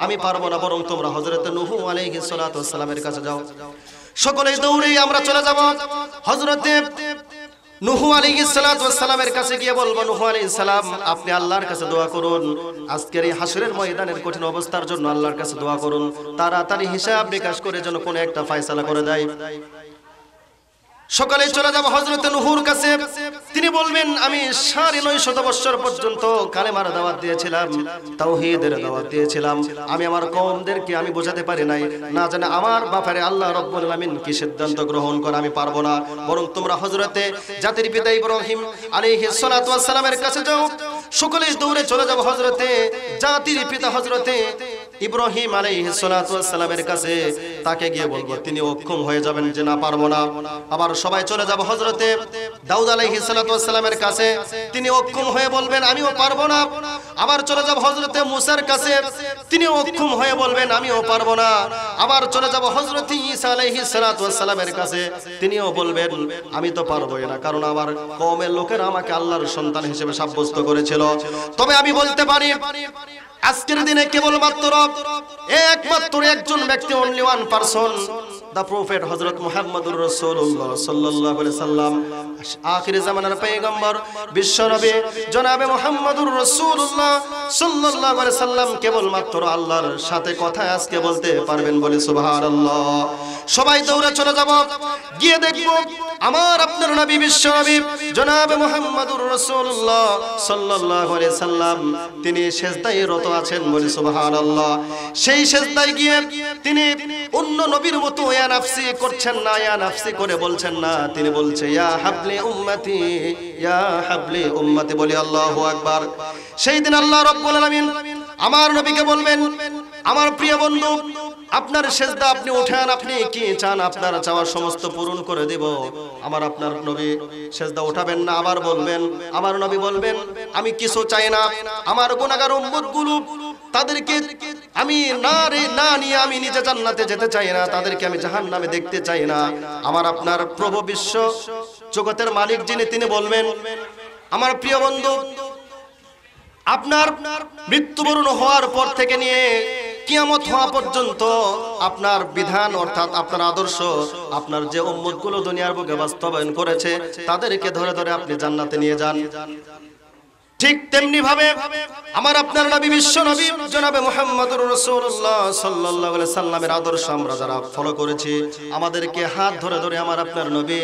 আমি পারবো না, বরং তোমরা হযরত নূহ আলাইহিস সালাতু ওয়াস সালামের কাছে যাও। সকলেই দৌড়েই আমরা চলে যাব হযরত নূহ আলাইহিস সালাতু ওয়াস সালামের কাছে গিয়ে বলবো, নূহ আলাইহিস সালাম, আপনি আল্লাহর কাছে দোয়া করুন, আজকের এই হাসরের ময়দানের কঠিন অবস্থার জন্য আল্লাহর কাছে দোয়া করুন, তাড়াতাড়ি হিসাব নিকাশ করে যেন কোনো একটা ফয়সালা করে দেয়। সকালে চলে যাব হযরত নূহুর কাছে, তিনি বলবেন, আমি ৯৫০ বছর পর্যন্ত কালেমার দাওয়াত দিয়েছিলাম, তাওহীদের দাওয়াত দিয়েছিলাম, আমি আমার কওমদেরকে আমি বোঝাতে পারি নাই, না জানে আমার ব্যাপারে আল্লাহ রাব্বুল আলামিন কি সিদ্ধান্ত গ্রহণ করে আমি পারবো না, বরং তোমরা হযরতে জাতির পিতা ইব্রাহিম আলাইহিস সালাতু ওয়াস সালামের কাছে যাও। সকলে দৌড়ে চলে যাব হযরতে জাতির পিতা হযরতে ইব্রাহিম আলাইহিস সালাতু ওয়াস সালামের কাছে তাকে গিয়ে বলবো, তিনি অক্ষম হয়ে যাবেন যে না পারবো না। আবার সবাই চলে যাব হযরতে দাউদ আলাইহিস সালাতু ওয়াস সালামের কাছে, তিনি অক্ষম হয়ে বলবেন আমিও পারবো না। আবার চলে যাব হযরতে মুসার কাছে, তিনি অক্ষম হয়ে বলবেন আমিও পারবো না। আবার চলে যাব হযরতে ঈসা আলাইহিস সালাতু ওয়াস সালামের কাছে, তিনিও বলবেন আমি তো পারবোই না, কারণ আমার কওমের লোকেরা আমাকে আল্লাহর সন্তান হিসেবে সাব্যস্ত করেছিল। তবে আমি বলতে পারি আজকের দিনে কেবলমাত্র একমাত্র একজন ব্যক্তি, only one person, the prophet Hazrat মুহাম্মদুর রাসূলুল্লাহ সাল্লাল্লাহু আলাইহি সাল্লাম, আখির জামানার পয়গম্বর বিশ্বনবী জনাবে মুহাম্মদুর রাসূলুল্লাহ সাল্লাল্লাহু আলাইহি সাল্লাম কেবলমাত্র আল্লাহর সাথে কথা আজকে বলতে পারবেন বলে সুবহানাল্লাহ। সবাই দৌড়ে চলে যাব, গিয়ে দেখব আমার আপনার নবী বিশ্বনবী জনাবে মুহাম্মদুর রাসূলুল্লাহ সাল্লাল্লাহু আলাইহি সাল্লাম তিনি সিজদায় রত আছেন বলে সুবহানাল্লাহ। সেই সিজদায় গিয়ে তিনি অন্য নবীর মতো ইয়া নাফসি করছেন না, ইয়া নাফসি করে বলছেন না, তিনি বলছে ইয়া হাবলি উম্মতি, ইয়া হাবলি উম্মতি বলি আল্লাহু আকবার। সেই দিন আল্লাহ রাব্বুল আলামিন আমার নবীকে বলবেন আমার প্রিয় বন্ধু আপনার সিজদা আপনি উঠান, আপনি কি চান আপনার চাওয়া সমস্ত পূরণ করে দেব। আমার আপনার নবী সিজদা উঠাবেন না, আবার বলবেন, আমার নবী বলবেন আমি কিছু চাই না, আমার গুনাহগার উম্মতগুলো তাদেরকে আমি না নিয়ে আমি নিজে জান্নাতে যেতে চাই না, তাদেরকে আমি জাহান্নামে দেখতে চাই না। আমার আপনার প্রভু বিশ্ব জগতের মালিক যিনি, তিনি বলবেন আমার প্রিয় বন্ধু আপনার মৃত্যুবরণ হওয়ার পর থেকে নিয়ে কিয়ামত হওয়া পর্যন্ত আপনার বিধান অর্থাৎ আপনার আদর্শ আপনার যে উম্মতগুলো দুনিয়ার বুকে বাস্তবায়ন করেছে তাদেরকে ধরে ধরে আপনি জান্নাতে নিয়ে যান। ঠিক তেমনি ভাবে আমার আপনার নবী বিশ্ব নবী জনাবে মুহাম্মদুর রাসূলুল্লাহ সাল্লাল্লাহু আলাইহি সাল্লামের আদর্শ আমরা যারা ফলো করেছি, আমাদেরকে হাত ধরে ধরে আমার আপনার নবী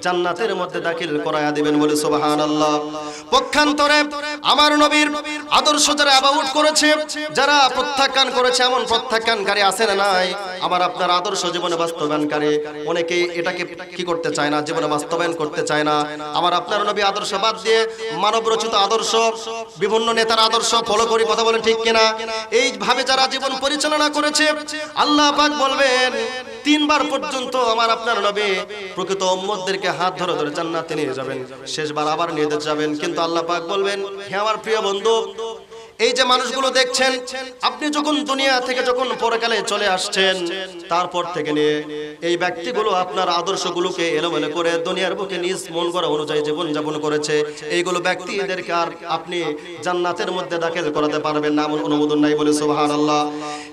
জান্নাতের মধ্যে দাখিল করায়া দিবেন বলে সুবহানাল্লাহ। পক্ষান্তরে আমার নবীর আদর্শ যারা অ্যাবাউট করেছে, যারা প্রত্যাখ্যান করেছে, এমন প্রত্যাখ্যানকারী আছে না নাই? আমার আপনার আদর্শ জীবনে বাস্তবায়নকারী অনেকেই এটাকে কি করতে চায় না, জীবনে বাস্তবায়ন করতে চায় না। আমার আপনার নবী আদর্শ বাদ দিয়ে মানব রচিত আদর্শ, বিভিন্ন নেতার আদর্শ ফলো করি, কথা বলেন ঠিক কিনা? এইভাবে যারা জীবন পরিচালনা করেছে আল্লাহ পাক বলবেন তিনবার পর্যন্ত আমার আপনার নবী প্রকৃত উম্মতদেরকে হাত ধরে ধরে জান্নাতে নিয়ে যাবেন, শেষবার আবার নিয়ে যাবেন। কিন্তু আল্লাহ পাক বলবেন হে আমার প্রিয় বন্ধু, এই যে মানুষগুলো দেখছেন আপনি যখন দুনিয়া থেকে যখন পরকালে চলে আসছেন তারপর থেকে নিয়ে এই ব্যক্তিগুলো আপনার আদর্শগুলোকে এলোমেলো করে দুনিয়ার বুকে নিজ মন করা অনুযায়ী জীবন যাপন করেছে, এইগুলো ব্যক্তিদেরকে আর আপনি জান্নাতের মধ্যে দাখিল করাতে পারবেন না, এমন অনুমোদন নাই বলে সুবহানাল্লাহ।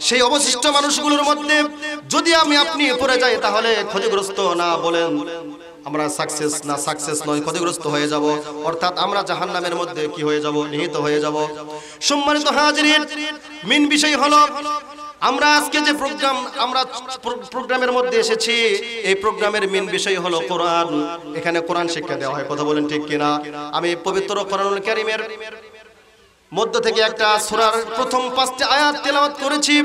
সেই অবশিষ্ট মানুষগুলোর মধ্যে যদি আমি আপনি পড়ে যাই তাহলে ক্ষতিগ্রস্ত না বলেন আমরা সাকসেস নয়, ক্ষতিগ্রস্ত হয়ে যাব, অর্থাৎ আমরা জাহান্নামের মধ্যে কি হয়ে যাব, নিহিত হয়ে যাব। সম্মানিত হাজিরিন, মেইন বিষয় হলো আমরা আজকে যে প্রোগ্রামের মধ্যে এসেছি, এই প্রোগ্রামের মেইন বিষয় হলো কোরআন। এখানে কোরআন শিক্ষা দেওয়া হয়, কথা বলেন ঠিক কিনা? আমি পবিত্র কোরআনুল কারীমের মধ্য থেকে একটা সূরার প্রথম 5টি আয়াত তেলাওয়াত করেছি।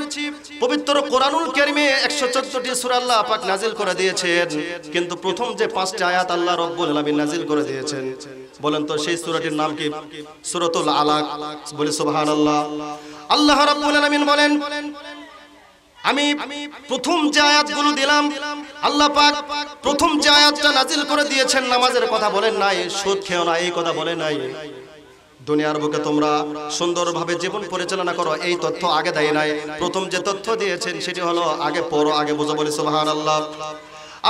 পবিত্র কোরআনুল কারীমে 114টি সূরা আল্লাহ পাক নাজিল করে দিয়েছেন, কিন্তু প্রথম যে 5টি আয়াত আল্লাহ রাব্বুল আলামিন নাজিল করে দিয়েছেন, বলেন তো সেই সূরাটির নাম কি? সূরাতুল আলাক। বলি সুবহানাল্লাহ। আল্লাহ রাব্বুল আলামিন বলেন আমি প্রথম যে আয়াতগুলো দিলাম আল্লাহ পাক প্রথম যে আয়াতটা নাজিল করে দিয়েছেন নামাজের কথা বলেন নাই, সুদ খেও না এই কথা বলেন নাই, দুনিয়ার বুকে তোমরা সুন্দরভাবে জীবন পরিচালনা করো এই তথ্য আগে দেয় নাই। প্রথম যে তথ্য দিয়েছেন সেটি হলো আগে পড়ো, আগে বুঝো। বলি সুবহানাল্লাহ।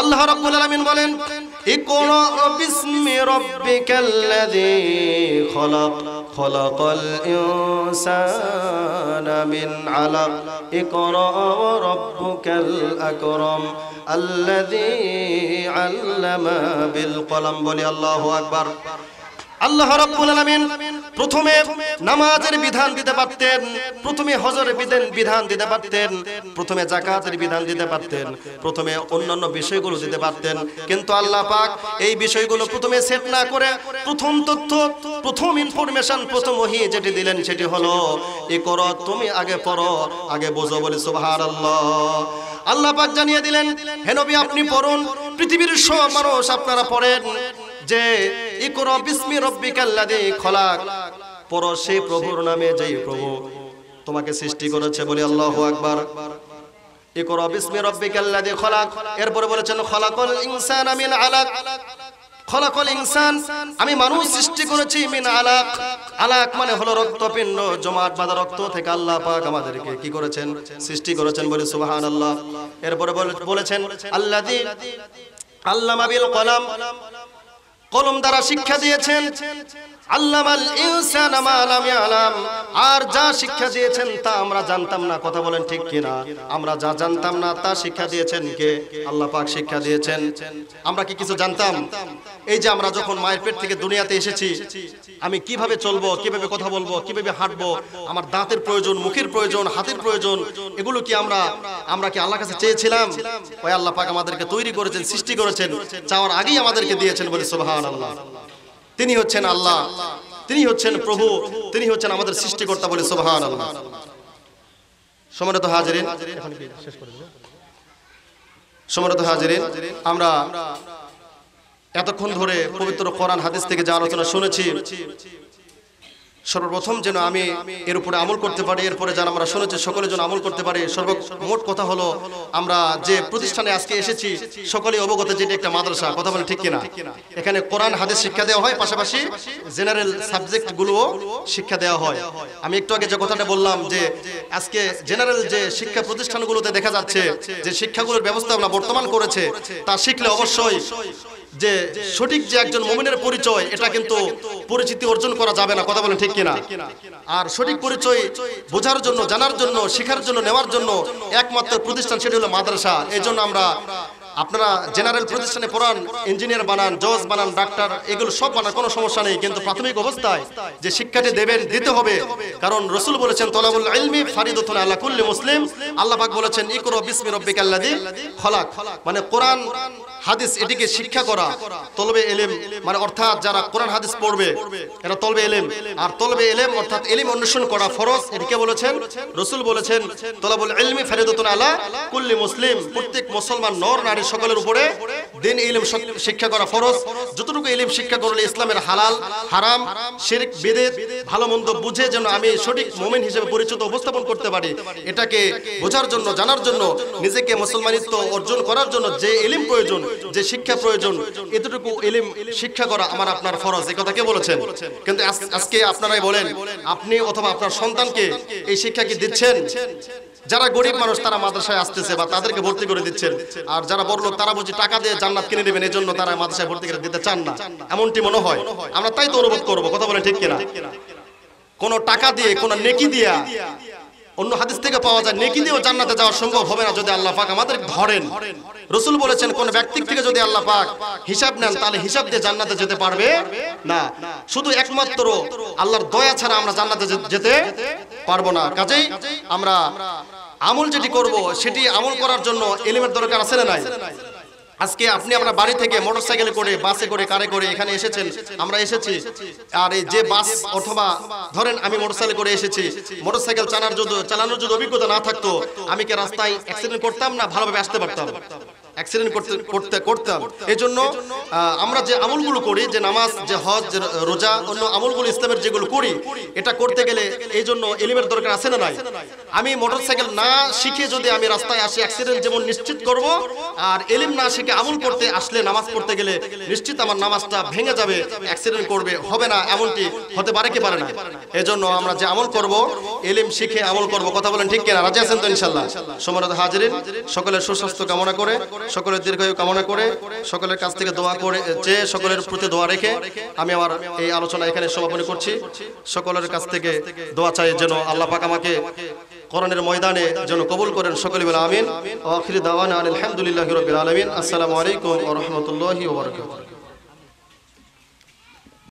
আল্লাহ রাব্বুল আলামিন বলেন ইকরা বিসমি রাব্বিকাল্লাযী খলাক খলাকাল ইনসানা মিন আলাক ইকরা ওয়া রাব্বুকাল আকরাম আল্লাযী আল্লামা বিল কলম। বলি আল্লাহু আকবার। আল্লাহ রাব্বুল আলামিন প্রথমে নামাজের বিধান দিতে পারতেন, প্রথমে হজের বিধান দিতে পারতেন, প্রথমে যাকাতের বিধান দিতে পারতেন, প্রথমে অন্যান্য বিষয়গুলো দিতে পারতেন, কিন্তু আল্লাহ পাক এই বিষয়গুলো প্রথমে সেট না করে প্রথম তথ্য, প্রথম ইনফরমেশন, প্রথম ওহী যেটি দিলেন সেটি হলো ইকরা, তুমি আগে পড়ো, আগে বুঝো। বলি সুবহানাল্লাহ। আল্লাহ পাক জানিয়ে দিলেন হে নবী আপনি পড়ুন, পৃথিবীর সব মানুষ আপনারা পড়েন যে ইকরা বিসমি রাব্বিকাল্লাযী খলাক, পড়ো সেই প্রভুর নামে যেই প্রভু তোমাকে সৃষ্টি করেছে, বলি আল্লাহু আকবার। ইকরা বিসমি রাব্বিকাল্লাযী খলাক, এরপরে বলেছেন খলাকাল ইনসানা মিন আলাক, খলাকাল ইনসান, আমি মানুষ সৃষ্টি করেছি মিন আলাক। আলাক মানে হলো রক্তপিণ্ড, জমাট বাঁধা রক্ত থেকে আল্লাহ পাক আমাদেরকে কি করেছেন? সৃষ্টি করেছেন, বলি সুবহানাল্লাহ। এরপরে বলেছেন আল্লাযী আল্লামা বিল কলম, কলম দ্বারা শিক্ষা দিয়েছেন। আল্লামাল ইনসানা মা লাম ইয়ালাম, আর যা শিক্ষা দিয়েছেন তা আমরা জানতাম না। কথা বলেন ঠিক কিনা? আমরা যা জানতাম না তা শিক্ষা দিয়েছেন কে? আল্লাহ পাক শিক্ষা দিয়েছেন। আমরা কি কিছু জানতাম? এই যে আমরা যখন মায়ের পেট থেকে দুনিয়াতে এসেছি, আমি কিভাবে চলবো, কিভাবে কথা বলবো, কিভাবে হাঁটবো, আমার দাঁতের প্রয়োজন, মুখের প্রয়োজন, হাতের প্রয়োজন, এগুলো কি আমরা কি আল্লাহর কাছে চেয়েছিলাম? ওই আল্লাহ পাক আমাদেরকে তৈরি করেছেন, সৃষ্টি করেছেন, চাওয়ার আগেই আমাদেরকে দিয়েছেন, বলি সুবহানাল্লাহ। তিনি হচ্ছেন আল্লাহ, তিনি হচ্ছেন প্রভু, তিনি হচ্ছেন আমাদের সৃষ্টিকর্তা, বলে সুবহানাল্লাহ। সম্মানিত হাজিরিন, সম্মানিত হাজিরিন, আমরা এতক্ষণ ধরে পবিত্র কোরআন হাদিস থেকে যে আলোচনা শুনেছি, সর্বপ্রথম যেন আমি এর উপরে আমল করতে পারি, এরপরে যারা আমরা শুনেছি সকলে যেন আমল করতে পারি। মোট কথা হলো, আমরা যে প্রতিষ্ঠানে আজকে এসেছি সকলে অবগত যে এটা একটা মাদ্রাসা। কথা বলেন ঠিক কিনা? এখানে কোরআন হাদিস শিক্ষা দেওয়া হয়, পাশাপাশি জেনারেল সাবজেক্ট গুলোও শিক্ষা দেওয়া হয়। আমি একটু আগে যে কথাটা বললাম যে আজকে জেনারেল যে শিক্ষা প্রতিষ্ঠানগুলোতে দেখা যাচ্ছে যে শিক্ষাগুলোর ব্যবস্থা আমরা বর্তমান করেছে, তা শিখলে অবশ্যই যে সঠিক যে একজন মুমিনের পরিচয়, এটা কিন্তু পরিচিতি অর্জন করা যাবে না। কথা বলেন ঠিক কিনা? আর সঠিক পরিচয় বোঝার জন্য, জানার জন্য, শেখার জন্য, নেওয়ার জন্য একমাত্র প্রতিষ্ঠান সেটি হলো মাদ্রাসা। এই জন্য আপনারা জেনারেল প্রতিষ্ঠানে পড়ান, ইঞ্জিনিয়ার বানান, জজ বানান, ডাক্তার, এগুলো সব বানান, কোনো সমস্যা নেই। কিন্তু প্রাথমিক অবস্থায় যে শিক্ষাটি দিতে হবে, কারণ রাসূল বলেছেন তলাবুল ইলমি ফারিদাতুন আলা কুল্লি মুসলিম। আল্লাহ পাক বলেছেন ইকরা বিসমি রাব্বিকাল্লাযী খলাক, মানে কোরআন হাদিস এটিকে শিক্ষা করা, তলবে ইলম, মানে অর্থাৎ যারা কোরআন হাদিস পড়বে এরা তলবে ইলম, আর তলবে ইলম অর্থাৎ ইলম অন্বেষণ করা ফরজ। এটিকে বলেছেন রাসূল বলেছেন তলাবুল ইলমি ফারিদাতুন আলা কুল্লি মুসলিম, প্রত্যেক মুসলমান নর নারী সকলের উপরে দিন ইলম শিক্ষা করা ফরজ। যতটুকু ইলম শিক্ষা করলে ইসলামের হালাল হারাম শিরক বিদআত ভালো মন্দ বুঝে যেন আমি সঠিক মুমিন হিসেবে পরিচিত উপস্থাপন করতে পারি, এটাকে বোঝার জন্য, জানার জন্য, নিজেকে মুসলমানিত্ব অর্জন করার জন্য যে ইলম প্রয়োজন, যে শিক্ষা প্রয়োজন, এতটুকু ইলম শিক্ষা করা আমার আপনার ফরজ। এই কথা কে বলেছেন? কিন্তু আজকে আপনারাই বলেন, আপনি অথবা আপনার সন্তানকে এই শিক্ষা কি দিচ্ছেন? যারা গরিব মানুষ তারা মাদ্রাসায় আসতেছে বা তাদেরকে ভর্তি করে দিচ্ছেন, আর যারা বড়লোক তারা বুঝি টাকা দিয়ে জান্নাত কিনে নেবেন, এই জন্য তারা মাদ্রাসায় ভর্তি করে দিতে চান না, এমনটি মনে হয়। আমরা তাই তো অনুভব করবো। কথা বলে ঠিক কিনা? কোন টাকা দিয়ে, কোন নেকি দিয়া, অন্য হাদিস থেকে পাওয়া যায় নেকি দিয়েও জান্নাতে যাওয়া সম্ভব হবে না যদি আল্লাহ পাক আমাদের ধরেন। রাসূল বলেছেন কোন ব্যক্তি থেকে যদি আল্লাহ পাক হিসাব নেন তাহলে হিসাব দিয়ে জান্নাতে যেতে পারবে না। শুধু একমাত্র আল্লাহর দয়া ছাড়া আমরা জান্নাতে যেতে পারবো না। কাজেই আমরা আমল যেটি করব সেটি আমল করার জন্য ইলমের দরকার আছে না নাই? আজকে আপনি আপনার বাড়ি থেকে মোটরসাইকেলে করে, বাসে করে, কারে করে এখানে এসেছেন, আমরা এসেছি, আর এই যে বাস অথবা ধরেন আমি মোটরসাইকেল করে এসেছি, মোটরসাইকেল চালানোর যদি অভিজ্ঞতা না থাকতো আমি কি রাস্তায় অ্যাক্সিডেন্ট করতাম না ভালোভাবে আসতে পারতাম? অ্যাক্সিডেন্ট করতাম। এই জন্য আমরা যে আমলগুলো করি, যে নামাজ, যে হজ, যে রোজা, অন্য আমলগুলো ইসলামের যেগুলো করি, এটা করতে গেলে এই জন্য ইলমের দরকার আছে না নাই? আমি মোটরসাইকেল না শিখে যদি আমি রাস্তায় আসি, অ্যাক্সিডেন্ট যেমন নিশ্চিত করব, আর ইলম না শিখে আমল করতে আসলে, নামাজ পড়তে গেলে নিশ্চিত আমার নামাজটা ভেঙে যাবে, অ্যাক্সিডেন্ট হবে না, এমনটি হতে পারে কি পারে না? এই জন্য আমরা যে আমল করব ইলম শিখে আমল করব। কথা বলেন ঠিক কিনা? রাজি আছেন তো ইনশাআল্লাহ? সম্মানিত হাজিরিন, সকলের সুস্বাস্থ্য কামনা করে, সকলের দীর্ঘায়ু কামনা করে, সকলের কাছ থেকে দোয়া করে চেয়ে, সকলের প্রতি দোয়া রেখে আমি আমার এই আলোচনা এখানে সমাপনী করছি। সকলের কাছ থেকে দোয়া চাই যেন আল্লাহ পাক আমাকে কোরআনের ময়দানে যেন কবুল করেন। সকলে বলে আমিন। ওয়া আখিরু দাওয়ানা আলহামদুলিল্লাহি রাব্বিল আলামিন। আসসালামু আলাইকুম ওয়া রাহমাতুল্লাহি ওয়া বারাকাতুহু।